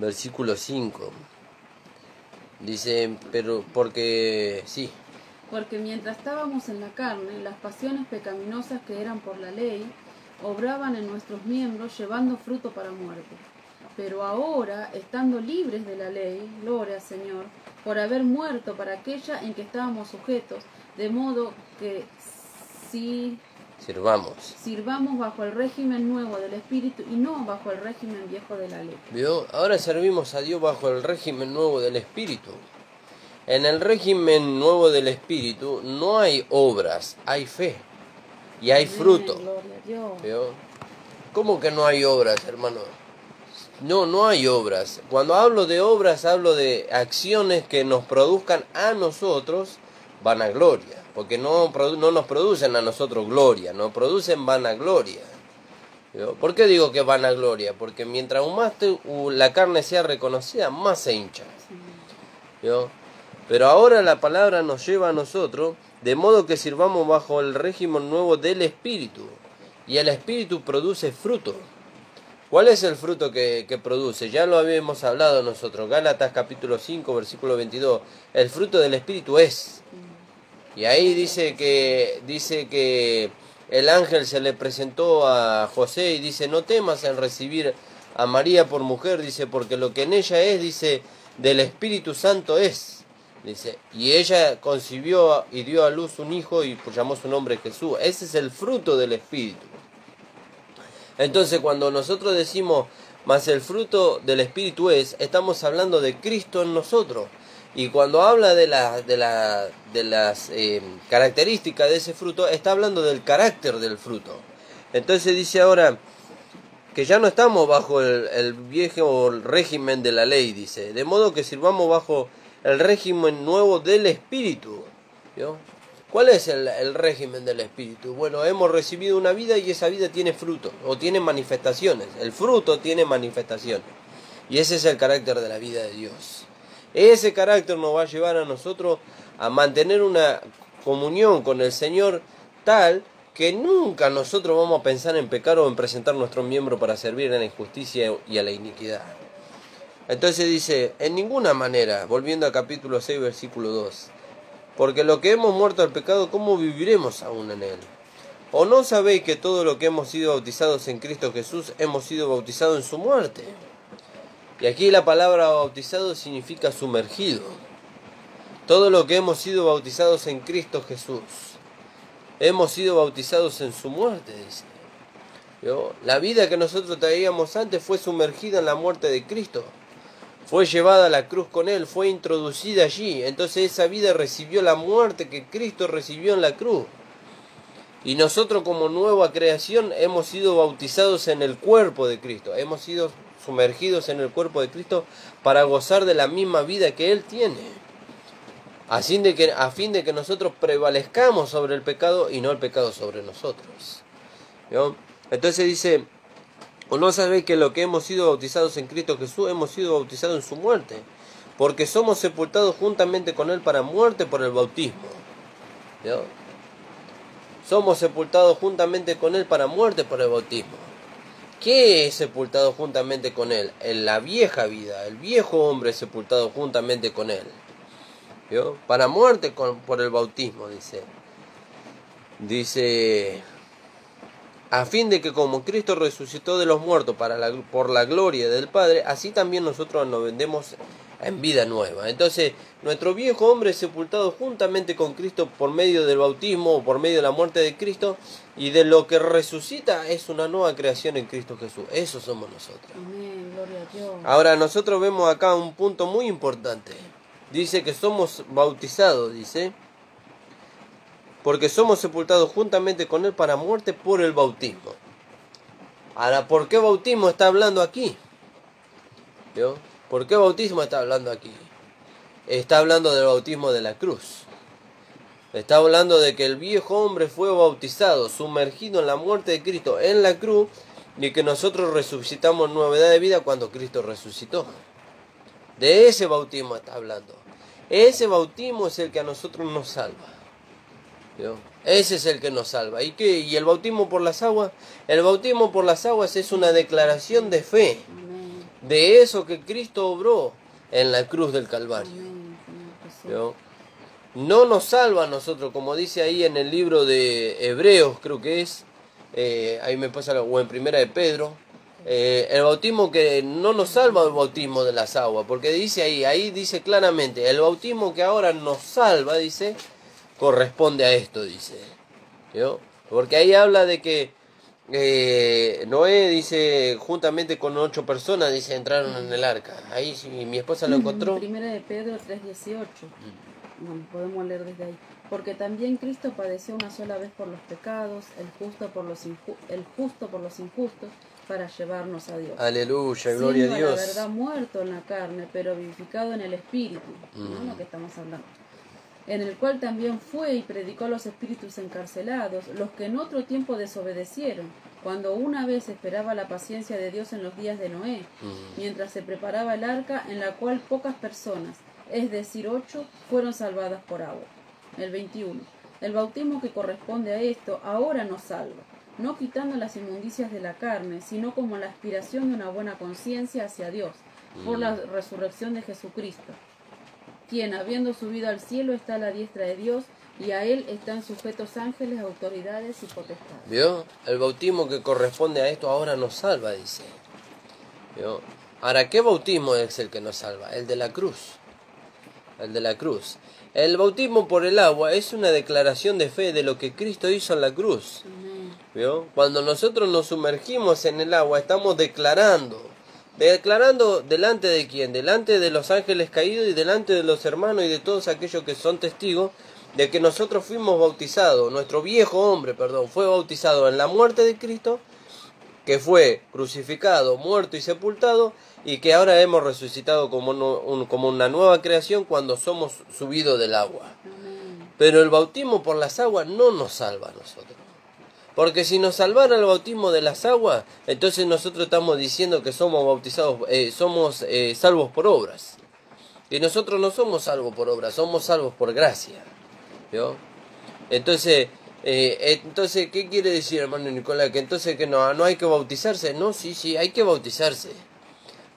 versículo 5. Dice, pero porque mientras estábamos en la carne, las pasiones pecaminosas que eran por la ley obraban en nuestros miembros llevando fruto para muerte. Pero ahora, estando libres de la ley, gloria al Señor, por haber muerto para aquella en que estábamos sujetos, de modo que sirvamos bajo el régimen nuevo del Espíritu y no bajo el régimen viejo de la ley. ¿Vio? Ahora servimos a Dios bajo el régimen nuevo del Espíritu. En el régimen nuevo del Espíritu no hay obras, hay fe y hay fruto.
Gloria a Dios.
¿Vio? ¿Cómo que no hay obras, hermano? No hay obras. Cuando hablo de obras, hablo de acciones que nos produzcan a nosotros vanagloria. Porque no nos producen a nosotros gloria, nos producen vanagloria. ¿Vio? ¿Por qué digo que vanagloria? Porque mientras más la carne sea reconocida, más se hincha. ¿Vio? Pero ahora la palabra nos lleva a nosotros, de modo que sirvamos bajo el régimen nuevo del Espíritu. Y el Espíritu produce fruto. ¿Cuál es el fruto que produce? Ya lo habíamos hablado nosotros. Gálatas capítulo 5, versículo 22. El fruto del Espíritu es. Y ahí dice que el ángel se le presentó a José y dice, no temas en recibir a María por mujer, dice, porque lo que en ella es, dice, del Espíritu Santo es. Dice, y ella concibió y dio a luz un hijo y llamó su nombre Jesús. Ese es el fruto del Espíritu. Entonces cuando nosotros decimos, mas el fruto del Espíritu es, estamos hablando de Cristo en nosotros. Y cuando habla de las características de ese fruto, está hablando del carácter del fruto. Entonces dice ahora que ya no estamos bajo el viejo régimen de la ley, dice, de modo que sirvamos bajo el régimen nuevo del Espíritu. ¿Vio? ¿Cuál es el régimen del Espíritu? Bueno, hemos recibido una vida y esa vida tiene fruto, o tiene manifestaciones. El fruto tiene manifestaciones. Y ese es el carácter de la vida de Dios. Ese carácter nos va a llevar a nosotros a mantener una comunión con el Señor tal que nunca nosotros vamos a pensar en pecar o en presentar nuestro miembro para servir a la injusticia y a la iniquidad. Entonces dice, en ninguna manera, volviendo al capítulo 6, versículo 2, porque lo que hemos muerto al pecado, ¿cómo viviremos aún en él? ¿O no sabéis que todo lo que hemos sido bautizados en Cristo Jesús, hemos sido bautizados en su muerte? Y aquí la palabra bautizado significa sumergido. Todo lo que hemos sido bautizados en Cristo Jesús, hemos sido bautizados en su muerte, dice. ¿Vio? La vida que nosotros traíamos antes fue sumergida en la muerte de Cristo. Fue llevada a la cruz con Él, fue introducida allí. Entonces esa vida recibió la muerte que Cristo recibió en la cruz. Y nosotros como nueva creación hemos sido bautizados en el cuerpo de Cristo. Hemos sido sumergidos en el cuerpo de Cristo para gozar de la misma vida que Él tiene. A fin de que nosotros prevalezcamos sobre el pecado y no el pecado sobre nosotros. ¿Vio? Entonces dice, ¿o no sabéis que lo que hemos sido bautizados en Cristo Jesús, hemos sido bautizados en su muerte? Porque somos sepultados juntamente con Él para muerte por el bautismo. ¿Vio? Somos sepultados juntamente con Él para muerte por el bautismo. ¿Qué es sepultado juntamente con Él? En la vieja vida, el viejo hombre es sepultado juntamente con Él. ¿Vio? Para muerte por el bautismo, dice. Dice, a fin de que como Cristo resucitó de los muertos por la gloria del Padre, así también nosotros nos vendemos en vida nueva. Entonces, nuestro viejo hombre es sepultado juntamente con Cristo por medio del bautismo o por medio de la muerte de Cristo, y de lo que resucita es una nueva creación en Cristo Jesús. Eso somos nosotros.
Amén, gloria a Dios.
Ahora, nosotros vemos acá un punto muy importante. Dice que somos bautizados, dice, porque somos sepultados juntamente con Él para muerte por el bautismo. Ahora, ¿por qué bautismo está hablando aquí? ¿Vio? ¿Por qué bautismo está hablando aquí? Está hablando del bautismo de la cruz. Está hablando de que el viejo hombre fue bautizado, sumergido en la muerte de Cristo en la cruz, y que nosotros resucitamos novedad de vida cuando Cristo resucitó. De ese bautismo está hablando. Ese bautismo es el que a nosotros nos salva. ¿Vio? Ese es el que nos salva. ¿Y qué? ¿Y el bautismo por las aguas? El bautismo por las aguas es una declaración de fe.
Amén.
De eso que Cristo obró en la cruz del Calvario.
Amén, Señor Jesús.
¿Vio? No nos salva a nosotros, como dice ahí en el libro de Hebreos, creo que es, ahí me pasa, o en primera de Pedro, el bautismo que no nos salva el bautismo de las aguas, porque dice ahí dice claramente, el bautismo que ahora nos salva, dice, corresponde a esto, dice. ¿Vio? Porque ahí habla de que Noé, dice, juntamente con 8 personas, dice, entraron en el arca. Ahí si mi esposa lo encontró.
Primera de Pedro 3:18. Bueno, podemos leer desde ahí. Porque también Cristo padeció una sola vez por los pecados, el justo por los injustos, para llevarnos a Dios.
Aleluya, gloria a
Siendo
Dios.
la verdad muerto en la carne, pero vivificado en el Espíritu, ¿no? Lo que estamos hablando. En el cual también fue y predicó a los espíritus encarcelados, los que en otro tiempo desobedecieron, cuando una vez esperaba la paciencia de Dios en los días de Noé, mientras se preparaba el arca, en la cual pocas personas, es decir 8, fueron salvadas por agua. El 21. El bautismo que corresponde a esto ahora nos salva, no quitando las inmundicias de la carne, sino como la aspiración de una buena conciencia hacia Dios, por la resurrección de Jesucristo, quien, habiendo subido al cielo, está a la diestra de Dios, y a él están sujetos ángeles, autoridades y potestades.
¿Vio? El bautismo que corresponde a esto ahora nos salva, dice. ¿Vio? Ahora, ¿qué bautismo es el que nos salva? El de la cruz. El de la cruz. El bautismo por el agua es una declaración de fe de lo que Cristo hizo en la cruz.
Amén.
¿Vio? Cuando nosotros nos sumergimos en el agua, estamos declarando delante de quién, delante de los ángeles caídos y delante de los hermanos y de todos aquellos que son testigos de que nosotros fuimos bautizados, nuestro viejo hombre, fue bautizado en la muerte de Cristo, que fue crucificado, muerto y sepultado, y que ahora hemos resucitado como una nueva creación cuando somos subidos del agua.
Amén.
Pero el bautismo por las aguas no nos salva a nosotros. Porque si nos salvara el bautismo de las aguas, entonces nosotros estamos diciendo que somos bautizados, somos salvos por obras. Y nosotros no somos salvos por obras, somos salvos por gracia. ¿Vio? Entonces, ¿qué quiere decir, hermano Nicolás? Que entonces que no hay que bautizarse. No, sí, hay que bautizarse.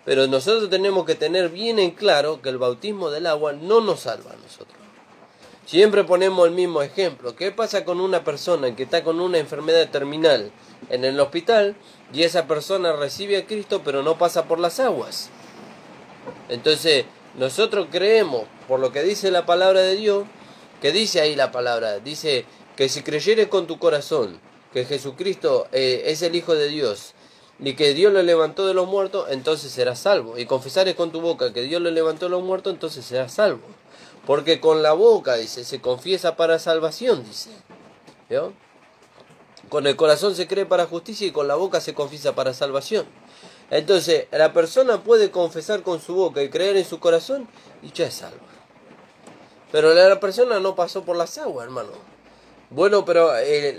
Pero nosotros tenemos que tener bien en claro que el bautismo del agua no nos salva a nosotros. Siempre ponemos el mismo ejemplo. ¿Qué pasa con una persona que está con una enfermedad terminal en el hospital y esa persona recibe a Cristo pero no pasa por las aguas? Entonces, nosotros creemos, por lo que dice la palabra de Dios, que dice ahí la palabra, dice que si creyeres con tu corazón que Jesucristo es el Hijo de Dios y que Dios lo levantó de los muertos, entonces serás salvo. Y confesares con tu boca que Dios lo levantó de los muertos, entonces serás salvo. Porque con la boca, dice, se confiesa para salvación, dice. ¿Vio? Con el corazón se cree para justicia y con la boca se confiesa para salvación. Entonces, la persona puede confesar con su boca y creer en su corazón y ya es salva. Pero la persona no pasó por las aguas, hermano. Bueno, pero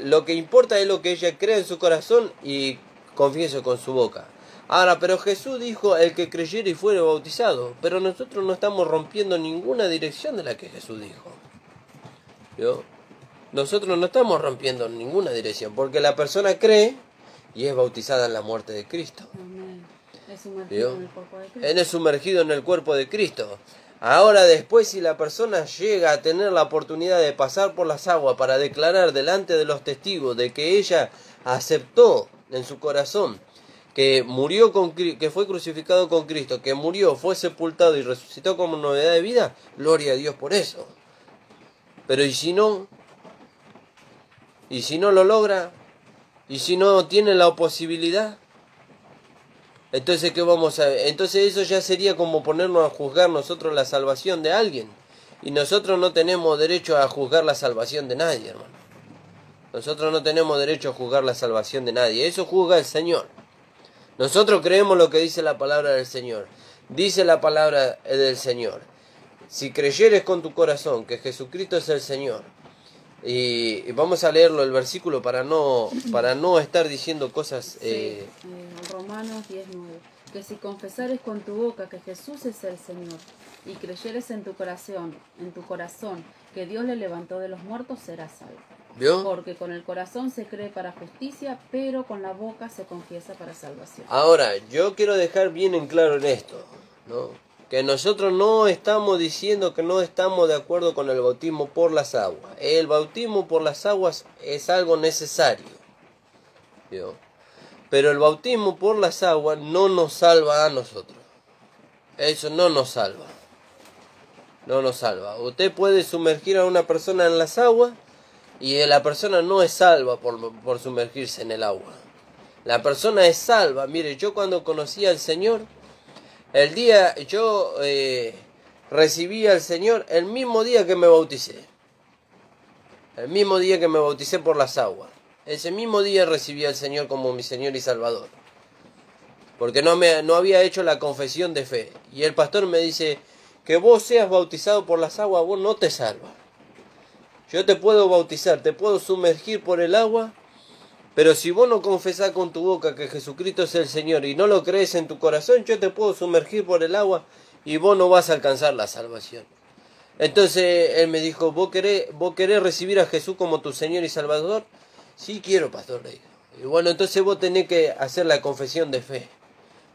lo que importa es lo que ella cree en su corazón y confiese con su boca. Ahora, pero Jesús dijo, el que creyere y fuere bautizado. Pero nosotros no estamos rompiendo ninguna dirección de la que Jesús dijo. ¿Vio? Nosotros no estamos rompiendo ninguna dirección, porque la persona cree y es bautizada en la muerte de Cristo.
Amén. Es sumergido en el cuerpo de Cristo.
Él es sumergido en el cuerpo de Cristo. Ahora después, si la persona llega a tener la oportunidad de pasar por las aguas para declarar delante de los testigos de que ella aceptó en su corazón que murió que fue crucificado con Cristo, que murió, fue sepultado y resucitó como novedad de vida, gloria a Dios por eso. Pero ¿y si no? ¿Y si no lo logra? ¿Y si no tiene la posibilidad? Entonces, ¿qué vamos a ver? Entonces eso ya sería como ponernos a juzgar nosotros la salvación de alguien. Y nosotros no tenemos derecho a juzgar la salvación de nadie, hermano. Nosotros no tenemos derecho a juzgar la salvación de nadie. Eso juzga el Señor. Nosotros creemos lo que dice la palabra del Señor. Dice la palabra del Señor. Si creyeres con tu corazón que Jesucristo es el Señor. Y vamos a leerlo el versículo para no estar diciendo cosas.
Romanos 10:9. que si confesares con tu boca que Jesús es el Señor, y creyeres en tu corazón, que Dios le levantó de los muertos, serás salvo.
¿Vio?
Porque con el corazón se cree para justicia, pero con la boca se confiesa para salvación.
Ahora, yo quiero dejar bien en claro en esto, ¿no? Que nosotros no estamos diciendo que no estamos de acuerdo con el bautismo por las aguas. El bautismo por las aguas es algo necesario, ¿vio? Pero el bautismo por las aguas no nos salva a nosotros. Eso no nos salva. No nos salva. Usted puede sumergir a una persona en las aguas y la persona no es salva por sumergirse en el agua. La persona es salva. Mire, yo cuando conocí al Señor, yo recibí al Señor el mismo día que me bauticé. El mismo día que me bauticé por las aguas. Ese mismo día recibí al Señor como mi Señor y Salvador. Porque no había hecho la confesión de fe. Y el pastor me dice, que vos seas bautizado por las aguas, vos no te salvas. Yo te puedo bautizar, te puedo sumergir por el agua, pero si vos no confesás con tu boca que Jesucristo es el Señor y no lo crees en tu corazón, yo te puedo sumergir por el agua y vos no vas a alcanzar la salvación. Entonces él me dijo, ¿vos querés recibir a Jesús como tu Señor y Salvador? Sí quiero, pastor, le digo. Y bueno, entonces vos tenés que hacer la confesión de fe.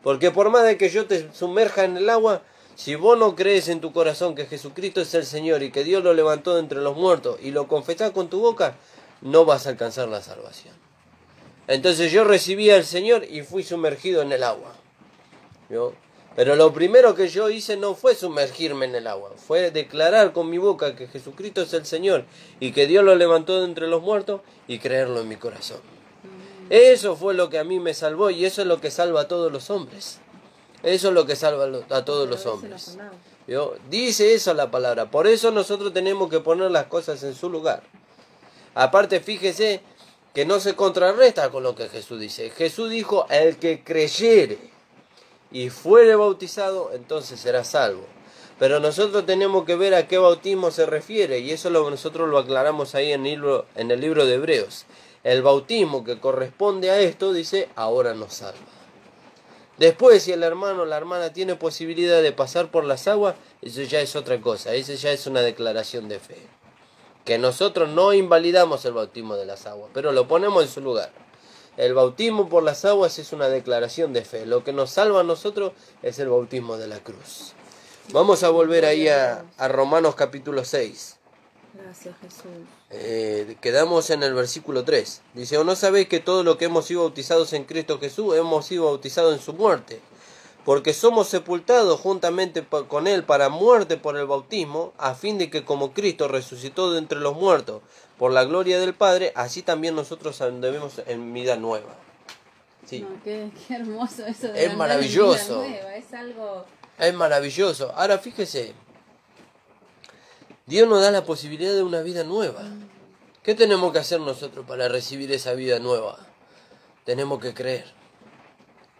Porque por más de que yo te sumerja en el agua, si vos no crees en tu corazón que Jesucristo es el Señor y que Dios lo levantó de entre los muertos y lo confesás con tu boca, no vas a alcanzar la salvación. Entonces yo recibí al Señor y fui sumergido en el agua. ¿Vio? Pero lo primero que yo hice no fue sumergirme en el agua, fue declarar con mi boca que Jesucristo es el Señor y que Dios lo levantó de entre los muertos y creerlo en mi corazón. Eso fue lo que a mí me salvó y eso es lo que salva a todos los hombres. Eso es lo que salva a todos los hombres. ¿Vio? Dice eso la palabra. Por eso nosotros tenemos que poner las cosas en su lugar. Aparte, fíjese que no se contrarresta con lo que Jesús dice. Jesús dijo, el que creyere y fuere bautizado, entonces será salvo. Pero nosotros tenemos que ver a qué bautismo se refiere, y eso nosotros lo aclaramos ahí en el libro de Hebreos. El bautismo que corresponde a esto, dice, ahora nos salva. Después, si el hermano o la hermana tiene posibilidad de pasar por las aguas, eso ya es otra cosa, eso ya es una declaración de fe. Que nosotros no invalidamos el bautismo de las aguas, pero lo ponemos en su lugar. El bautismo por las aguas es una declaración de fe. Lo que nos salva a nosotros es el bautismo de la cruz. Vamos a volver ahí a Romanos capítulo 6.
Gracias, Jesús.
Quedamos en el versículo 3. Dice, ¿o no sabéis que todos los que hemos sido bautizados en Cristo Jesús hemos sido bautizados en su muerte? Porque somos sepultados juntamente con Él para muerte por el bautismo, a fin de que como Cristo resucitó de entre los muertos por la gloria del Padre, así también nosotros andemos en vida nueva. Sí.
No, qué hermoso eso de
es maravilloso.
Vida nueva. Es algo...
Es maravilloso. Ahora fíjese, Dios nos da la posibilidad de una vida nueva. ¿Qué tenemos que hacer nosotros para recibir esa vida nueva? Tenemos que creer.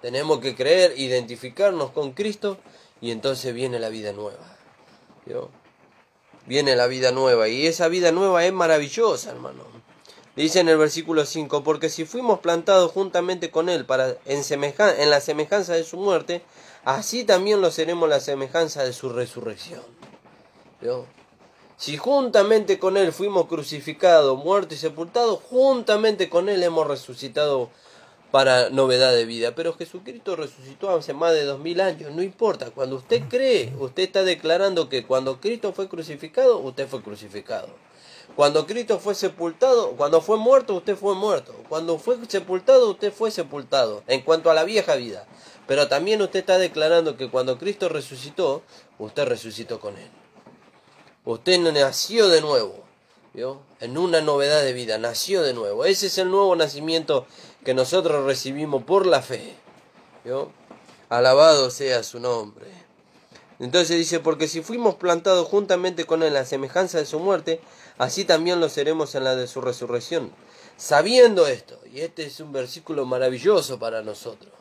Tenemos que creer, identificarnos con Cristo y entonces viene la vida nueva. ¿Vio? Viene la vida nueva y esa vida nueva es maravillosa, hermano. Dice en el versículo 5, porque si fuimos plantados juntamente con Él en la semejanza de su muerte, así también lo seremos en la semejanza de su resurrección. ¿Vio? Si juntamente con Él fuimos crucificados, muertos y sepultados, juntamente con Él hemos resucitado para novedad de vida. Pero Jesucristo resucitó hace más de 2000 años, no importa. Cuando usted cree, usted está declarando que cuando Cristo fue crucificado, usted fue crucificado. Cuando Cristo fue sepultado, cuando fue muerto, usted fue muerto. Cuando fue sepultado, usted fue sepultado, en cuanto a la vieja vida. Pero también usted está declarando que cuando Cristo resucitó, usted resucitó con Él. Usted nació de nuevo, ¿vio? En una novedad de vida, nació de nuevo. Ese es el nuevo nacimiento que nosotros recibimos por la fe, ¿vio? Alabado sea su nombre. Entonces dice, porque si fuimos plantados juntamente con Él en la semejanza de su muerte, así también lo seremos en la de su resurrección. Sabiendo esto, y este es un versículo maravilloso para nosotros.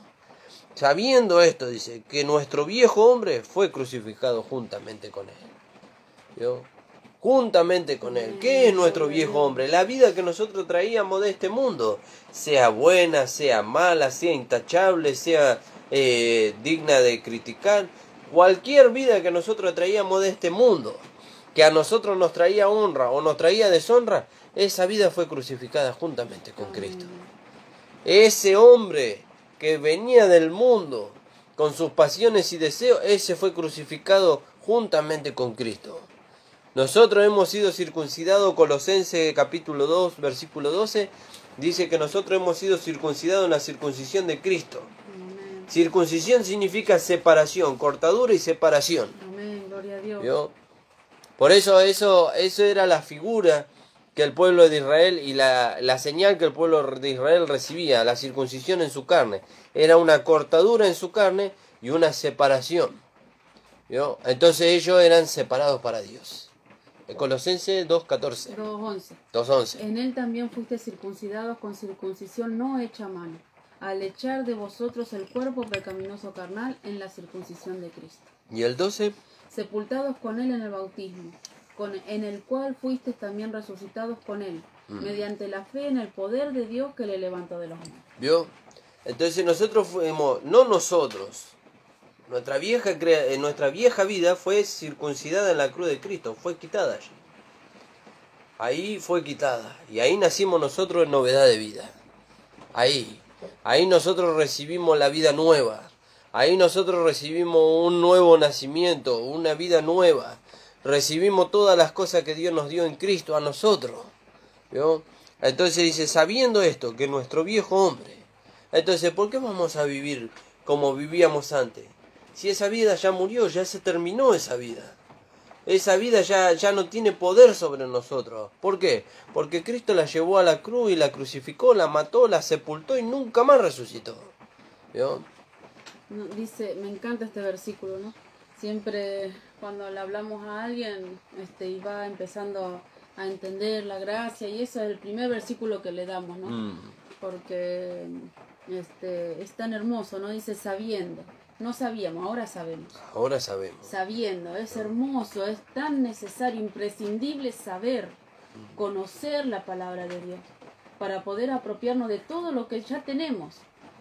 Sabiendo esto, dice, que nuestro viejo hombre fue crucificado juntamente con Él. ¿Vio? Juntamente con Él. ¿Qué es nuestro viejo hombre? La vida que nosotros traíamos de este mundo. Sea buena, sea mala, sea intachable, sea digna de criticar. Cualquier vida que nosotros traíamos de este mundo, que a nosotros nos traía honra o nos traía deshonra, esa vida fue crucificada juntamente con Cristo. Ese hombre que venía del mundo con sus pasiones y deseos, ese fue crucificado juntamente con Cristo. Nosotros hemos sido circuncidados, Colosenses capítulo 2, versículo 12, dice que nosotros hemos sido circuncidados en la circuncisión de Cristo.
Amén.
Circuncisión significa separación, cortadura y separación.
Amén, gloria a Dios.
¿Vio? Por eso era la figura que el pueblo de Israel y la señal que el pueblo de Israel recibía, la circuncisión en su carne. Era una cortadura en su carne y una separación. ¿Vio? Entonces ellos eran separados para Dios. Colosenses 2.14. 2.11.
En él también fuiste circuncidados con circuncisión no hecha a mano, al echar de vosotros el cuerpo pecaminoso carnal en la circuncisión de Cristo.
¿Y el 12?
Sepultados con él en el bautismo, en el cual fuisteis también resucitados con él, mediante la fe en el poder de Dios que le levantó de los muertos.
¿Vio? Entonces nosotros fuimos, no nosotros, nuestra vieja vida fue circuncidada en la cruz de Cristo, fue quitada allí. Ahí fue quitada, y ahí nacimos nosotros en novedad de vida. Ahí nosotros recibimos la vida nueva. Ahí nosotros recibimos un nuevo nacimiento, una vida nueva. Recibimos todas las cosas que Dios nos dio en Cristo a nosotros. ¿Vio? Entonces dice, sabiendo esto, que nuestro viejo hombre, entonces, ¿por qué vamos a vivir como vivíamos antes? Si esa vida ya murió, ya se terminó esa vida. Esa vida ya no tiene poder sobre nosotros. ¿Por qué? Porque Cristo la llevó a la cruz y la crucificó, la mató, la sepultó y nunca más resucitó. ¿Vio?
Dice, me encanta este versículo, ¿no? Siempre cuando le hablamos a alguien y va empezando a entender la gracia, y eso es el primer versículo que le damos, ¿no? Porque es tan hermoso, ¿no? Dice sabiendo. No sabíamos, ahora sabemos.
Ahora sabemos.
Sabiendo, es hermoso, es tan necesario, imprescindible saber, conocer la palabra de Dios, para poder apropiarnos de todo lo que ya tenemos.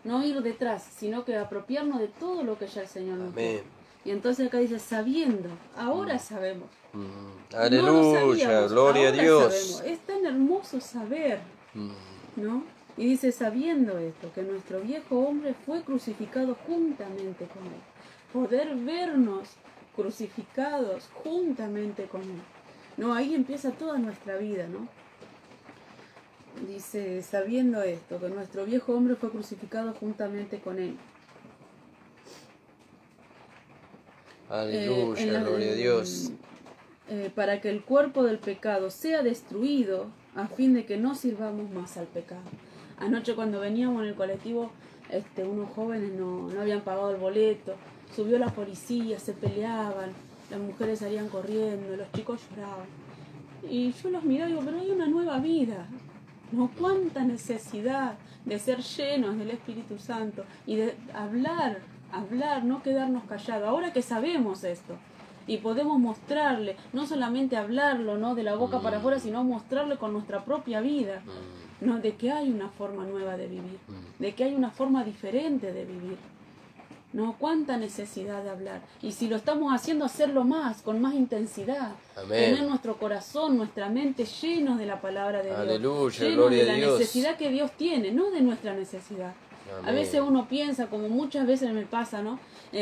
No ir detrás, sino que apropiarnos de todo lo que ya el Señor nos dio. Y entonces acá dice, sabiendo, ahora sabemos.
Aleluya,
no
gloria a Dios.
Sabemos. Es tan hermoso saber, ¿no? Y dice, sabiendo esto, que nuestro viejo hombre fue crucificado juntamente con él. Poder vernos crucificados juntamente con él. No, ahí empieza toda nuestra vida, ¿no? Dice, sabiendo esto, que nuestro viejo hombre fue crucificado juntamente con él.
Aleluya, gloria a Dios.
Para que el cuerpo del pecado sea destruido, a fin de que no sirvamos más al pecado. Anoche cuando veníamos en el colectivo, unos jóvenes no habían pagado el boleto, subió la policía, se peleaban, las mujeres salían corriendo, los chicos lloraban. Y yo los miraba y digo, pero hay una nueva vida, ¿no? Cuánta necesidad de ser llenos del Espíritu Santo y de hablar, no quedarnos callados. Ahora que sabemos esto y podemos mostrarle, no solamente hablarlo, ¿no? De la boca para afuera, sino mostrarle con nuestra propia vida, ¿no? De que hay una forma nueva de vivir, de que hay una forma diferente de vivir, ¿no? Cuánta necesidad de hablar. Y si lo estamos haciendo, hacerlo más, con más intensidad.
Amén.
Tener nuestro corazón, nuestra mente llenos de la palabra de Dios.
Aleluya,
llenos
gloria
de
a
la
Dios.
necesidad que Dios tiene, no de nuestra necesidad.
Amén.
A veces uno piensa, como muchas veces me pasa, ¿no?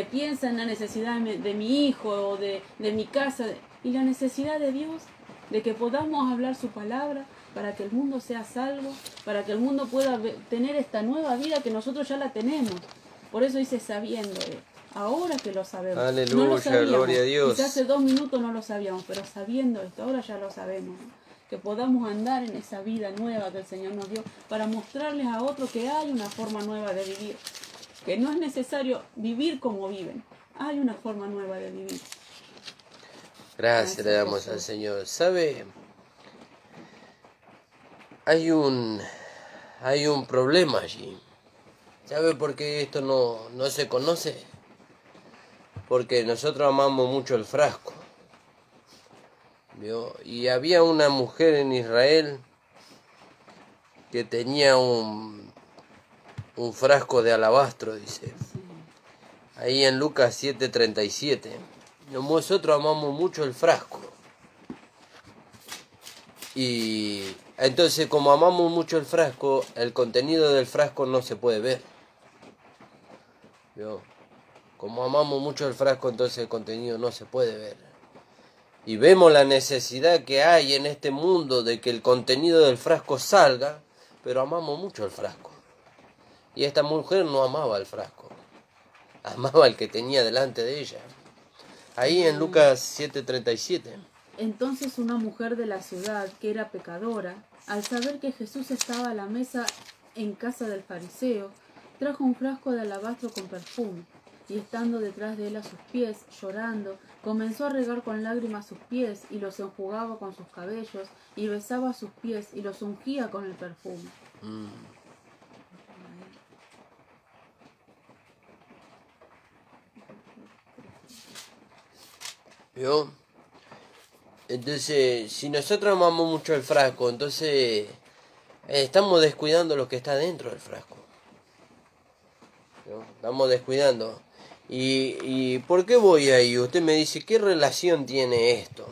Piensa en la necesidad de mi hijo o de mi casa. Y la necesidad de Dios, de que podamos hablar su palabra, para que el mundo sea salvo, para que el mundo pueda tener esta nueva vida que nosotros ya la tenemos. Por eso dice sabiendo esto. Ahora que lo sabemos.
Aleluya,
no lo sabíamos.
gloria a Dios.
Quizás hace 2 minutos no lo sabíamos, pero sabiendo esto, ahora ya lo sabemos. Que podamos andar en esa vida nueva que el Señor nos dio, para mostrarles a otros que hay una forma nueva de vivir. Que no es necesario vivir como viven. Hay una forma nueva de vivir.
Gracias le damos al Señor. ¿Sabe? Hay un problema allí. ¿Sabe por qué esto no se conoce? Porque nosotros amamos mucho el frasco. ¿Vio? Y había una mujer en Israel que tenía un frasco de alabastro, dice. ahí en Lucas 7:37. Nosotros amamos mucho el frasco. Y entonces, como amamos mucho el frasco, el contenido del frasco no se puede ver. ¿Vio? Como amamos mucho el frasco, entonces el contenido no se puede ver. Y vemos la necesidad que hay en este mundo de que el contenido del frasco salga, pero amamos mucho el frasco. Y esta mujer no amaba el frasco, amaba el que tenía delante de ella. Ahí en Lucas 7:37.
Entonces una mujer de la ciudad, que era pecadora, al saber que Jesús estaba a la mesa en casa del fariseo, trajo un frasco de alabastro con perfume, y estando detrás de él a sus pies, llorando, comenzó a regar con lágrimas sus pies, y los enjugaba con sus cabellos, y besaba sus pies, y los ungía con el perfume.
¿Vio? Entonces, si nosotros amamos mucho el frasco, entonces estamos descuidando lo que está dentro del frasco. ¿No? Estamos descuidando. ¿Y por qué voy ahí? Usted me dice, ¿qué relación tiene esto?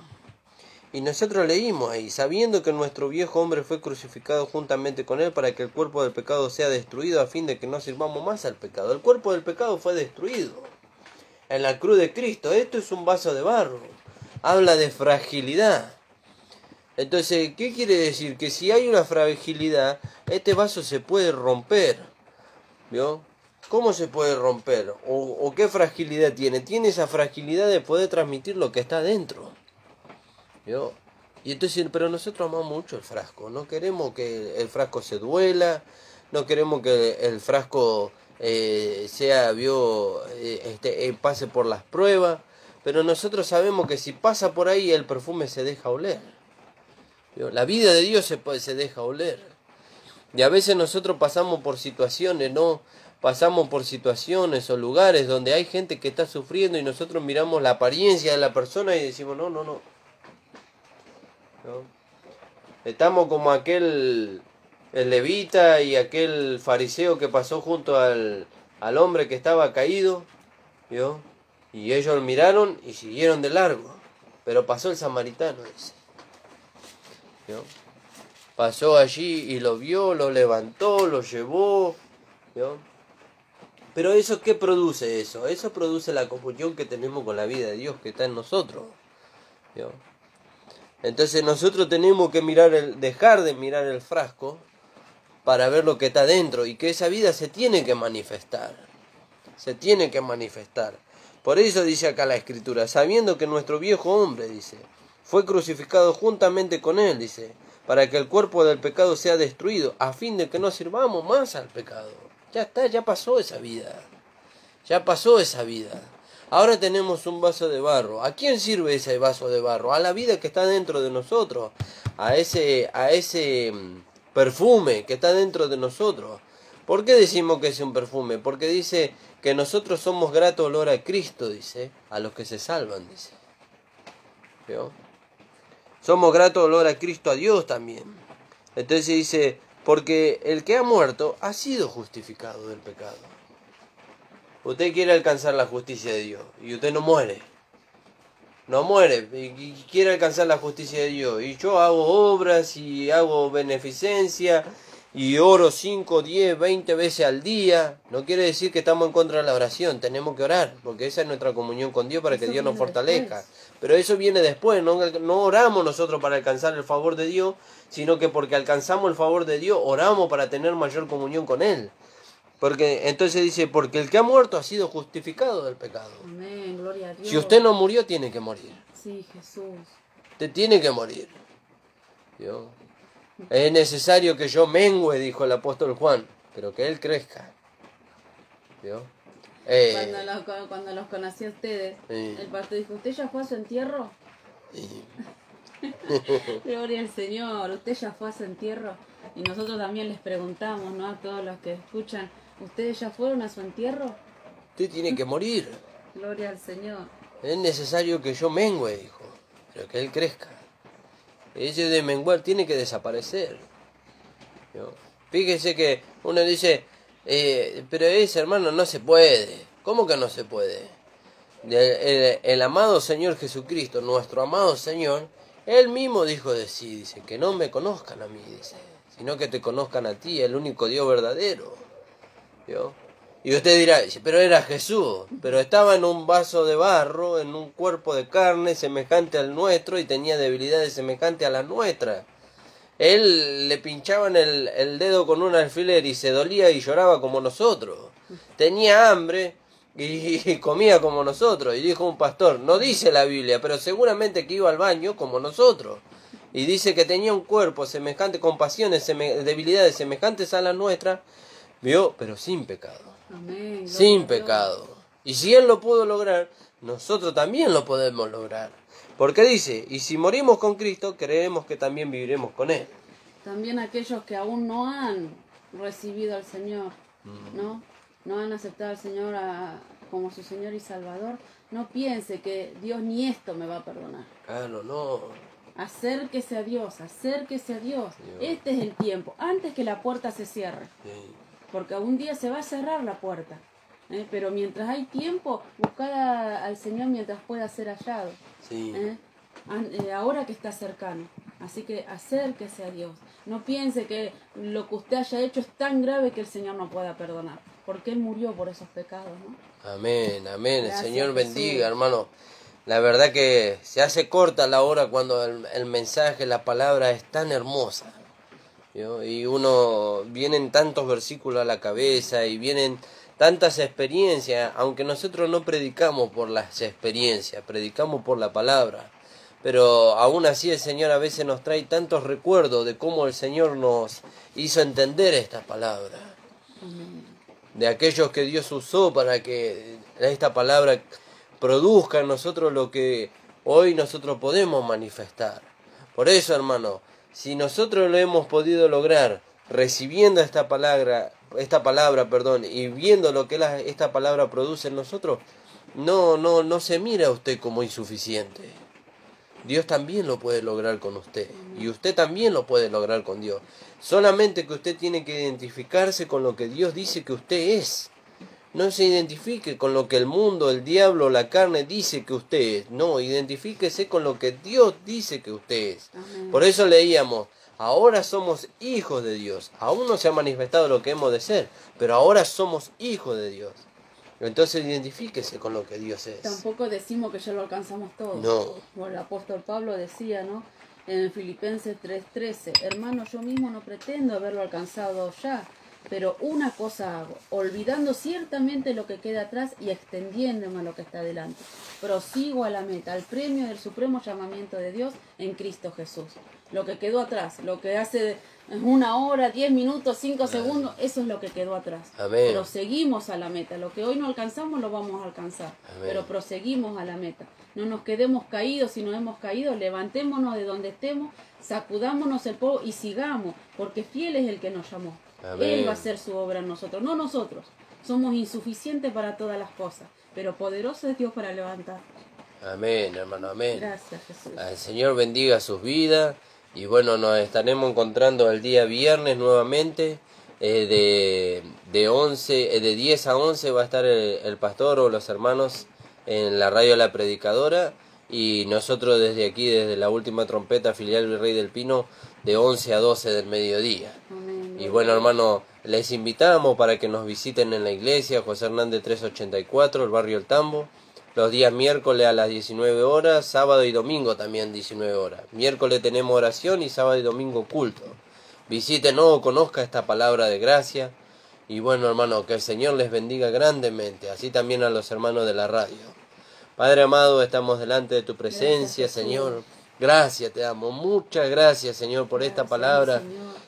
Y nosotros leímos ahí, sabiendo que nuestro viejo hombre fue crucificado juntamente con él para que el cuerpo del pecado sea destruido a fin de que no sirvamos más al pecado. El cuerpo del pecado fue destruido en la cruz de Cristo. Esto es un vaso de barro. Habla de fragilidad. Entonces, ¿qué quiere decir? Que si hay una fragilidad, este vaso se puede romper. ¿Vio? ¿Cómo se puede romper? ¿O qué fragilidad tiene? Tiene esa fragilidad de poder transmitir lo que está dentro. ¿Vio? Y entonces, pero nosotros amamos mucho el frasco. No queremos que el frasco se duela. No queremos que el frasco pase por las pruebas. Pero nosotros sabemos que si pasa por ahí, el perfume se deja oler. ¿Vio? La vida de Dios se deja oler. Y a veces nosotros pasamos por situaciones, ¿no? Pasamos por situaciones o lugares donde hay gente que está sufriendo y nosotros miramos la apariencia de la persona y decimos, no. ¿No? Estamos como el levita y aquel fariseo que pasó junto al hombre que estaba caído, ¿vio? Y ellos miraron y siguieron de largo. Pero pasó el samaritano ese, ¿vio? Pasó allí y lo vio, lo levantó, lo llevó, ¿vio? Pero eso, ¿qué produce eso? Eso produce la comunión que tenemos con la vida de Dios que está en nosotros, ¿vio? Entonces nosotros tenemos que dejar de mirar el frasco para ver lo que está dentro y que esa vida se tiene que manifestar. Se tiene que manifestar. Por eso dice acá la Escritura, sabiendo que nuestro viejo hombre, dice, fue crucificado juntamente con él, dice, para que el cuerpo del pecado sea destruido, a fin de que no sirvamos más al pecado. Ya está, ya pasó esa vida. Ya pasó esa vida. Ahora tenemos un vaso de barro. ¿A quién sirve ese vaso de barro? A la vida que está dentro de nosotros. A ese perfume que está dentro de nosotros. ¿Por qué decimos que es un perfume? Porque dice que nosotros somos grato olor a Cristo, dice, a los que se salvan, dice. ¿Vio? Somos grato olor a Cristo, a Dios también. Entonces dice, porque el que ha muerto ha sido justificado del pecado. Usted quiere alcanzar la justicia de Dios y usted no muere. No muere y quiere alcanzar la justicia de Dios. Y yo hago obras y hago beneficencia y oro 5, 10, 20 veces al día. No quiere decir que estamos en contra de la oración. Tenemos que orar porque esa es nuestra comunión con Dios para que Dios nos fortalezca. Pero eso viene después. No oramos nosotros para alcanzar el favor de Dios, sino que porque alcanzamos el favor de Dios, oramos para tener mayor comunión con Él. Porque entonces dice, porque el que ha muerto ha sido justificado del pecado.
Amén, gloria a Dios.
Si usted no murió, tiene que morir.
Sí, Jesús.
Usted tiene que morir. ¿Vio? Es necesario que yo mengüe, dijo el apóstol Juan, pero que él crezca. ¿Vio?
Cuando los conocí a ustedes,
sí.
El pastor dijo, ¿usted ya fue a su entierro?
Sí.
Gloria al Señor, ¿usted ya fue a su entierro? Y nosotros también les preguntamos, ¿no? A todos los que escuchan, ¿ustedes ya fueron a su entierro?
Usted tiene que morir.
Gloria al Señor.
Es necesario que yo mengüe, dijo, pero que él crezca. Ese de menguar tiene que desaparecer. ¿No? Fíjese que uno dice, pero ese hermano no se puede. ¿Cómo que no se puede? El amado Señor Jesucristo, nuestro amado Señor, Él mismo dijo de sí, dice, que no me conozcan a mí, dice, sino que te conozcan a ti, el único Dios verdadero. ¿Vio? Y usted dirá, pero era Jesús, pero estaba en un vaso de barro, en un cuerpo de carne semejante al nuestro y tenía debilidades semejantes a las nuestras. Él le pinchaban el dedo con un alfiler y se dolía y lloraba como nosotros. Tenía hambre y comía como nosotros. Y dijo un pastor, no dice la Biblia, pero seguramente que iba al baño como nosotros. Y dice que tenía un cuerpo semejante, con pasiones, debilidades semejantes a las nuestras, ¿vio? Pero sin pecado.
Amén.
Sin pecado. Y si Él lo pudo lograr, nosotros también lo podemos lograr. Porque dice, y si morimos con Cristo, creemos que también viviremos con Él.
También aquellos que aún no han recibido al Señor, ¿no? No han aceptado al Señor como su Señor y Salvador, no piense que Dios ni esto me va a perdonar.
Claro, no.
Acérquese a Dios, acérquese a Dios. Este es el tiempo, antes que la puerta se cierre.
Sí.
Porque un día se va a cerrar la puerta. Pero mientras hay tiempo, buscar al Señor mientras pueda ser hallado.
Sí.
Ahora que está cercano. Así que acérquese a Dios. No piense que lo que usted haya hecho es tan grave que el Señor no pueda perdonar. Porque Él murió por esos pecados, ¿no?
Amén, amén.
Gracias,
El Señor
Jesús.
bendiga, hermano. La verdad que se hace corta la hora cuando el mensaje, la palabra es tan hermosa. ¿Vio? Y vienen tantos versículos a la cabeza y vienen tantas experiencias, aunque nosotros no predicamos por las experiencias, predicamos por la palabra. Pero aún así el Señor a veces nos trae tantos recuerdos de cómo el Señor nos hizo entender esta palabra.
Amén.
De aquellos que Dios usó para que esta palabra produzca en nosotros lo que hoy nosotros podemos manifestar. Por eso, hermano, si nosotros lo hemos podido lograr recibiendo esta palabra, y viendo lo que esta palabra produce en nosotros, no se mira a usted como insuficiente. Dios también lo puede lograr con usted. Y usted también lo puede lograr con Dios. Solamente que usted tiene que identificarse con lo que Dios dice que usted es. No se identifique con lo que el mundo, el diablo, la carne dice que usted es. No, identifíquese con lo que Dios dice que usted es.
Amén.
Por eso leíamos, ahora somos hijos de Dios. Aún no se ha manifestado lo que hemos de ser, pero ahora somos hijos de Dios. Entonces identifíquese con lo que Dios es.
Tampoco decimos que ya lo alcanzamos todo.
No.
Como el apóstol Pablo decía, ¿no? En Filipenses 3:13, hermano, yo mismo no pretendo haberlo alcanzado ya, pero una cosa hago, olvidando ciertamente lo que queda atrás y extendiéndome a lo que está delante. Prosigo a la meta, al premio del supremo llamamiento de Dios en Cristo Jesús. Lo que quedó atrás, lo que hace 1 hora, 10 minutos, 5 segundos, eso es lo que quedó atrás.
Amén.
Proseguimos a la meta. Lo que hoy no alcanzamos lo vamos a alcanzar.
Amén.
Pero proseguimos a la meta. No nos quedemos caídos. Si nos hemos caído, levantémonos de donde estemos, sacudámonos el polvo y sigamos, porque fiel es el que nos llamó.
Amén.
Él va a hacer su obra en nosotros, no nosotros. Somos insuficientes para todas las cosas, pero poderoso es Dios para levantar.
Amén, hermano, amén.
Gracias, Jesús.
El Señor bendiga sus vidas. Y bueno, nos estaremos encontrando el día viernes nuevamente. De 10 a 11 va a estar el pastor o los hermanos en la radio La Predicadora. Y nosotros desde aquí, desde la última trompeta, filial Virrey del Pino, de 11 a 12 del mediodía.
Amén.
Y bueno, hermano, les invitamos para que nos visiten en la iglesia, José Hernández 384, el barrio El Tambo. Los días miércoles a las 19 horas, sábado y domingo también 19 horas. Miércoles tenemos oración y sábado y domingo culto. Visítenos, conozca esta palabra de gracia. Y bueno, hermano, que el Señor les bendiga grandemente, así también a los hermanos de la radio. Padre amado, estamos delante de tu presencia,
Gracias,
Señor. Gracias, te amo. Muchas gracias, Señor, por esta palabra.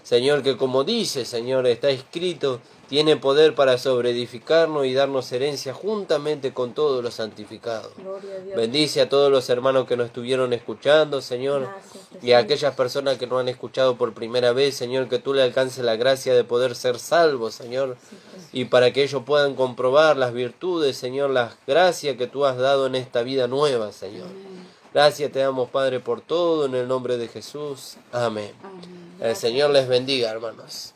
Señor, que como dice, Señor, está escrito, tiene poder para sobreedificarnos y darnos herencia juntamente con todos los santificados.
Gloria a Dios.
Bendice a todos los hermanos que nos estuvieron escuchando, Señor,
Gracias, Jesús.
y a aquellas personas que no han escuchado por primera vez, Señor, que tú le alcances la gracia de poder ser salvos, Señor,
Sí, Jesús.
y para que ellos puedan comprobar las virtudes, Señor, las gracias que tú has dado en esta vida nueva, Señor.
Amén.
Gracias te damos, Padre, por todo, en el nombre de Jesús. Amén.
Amén.
El Señor les bendiga, hermanos.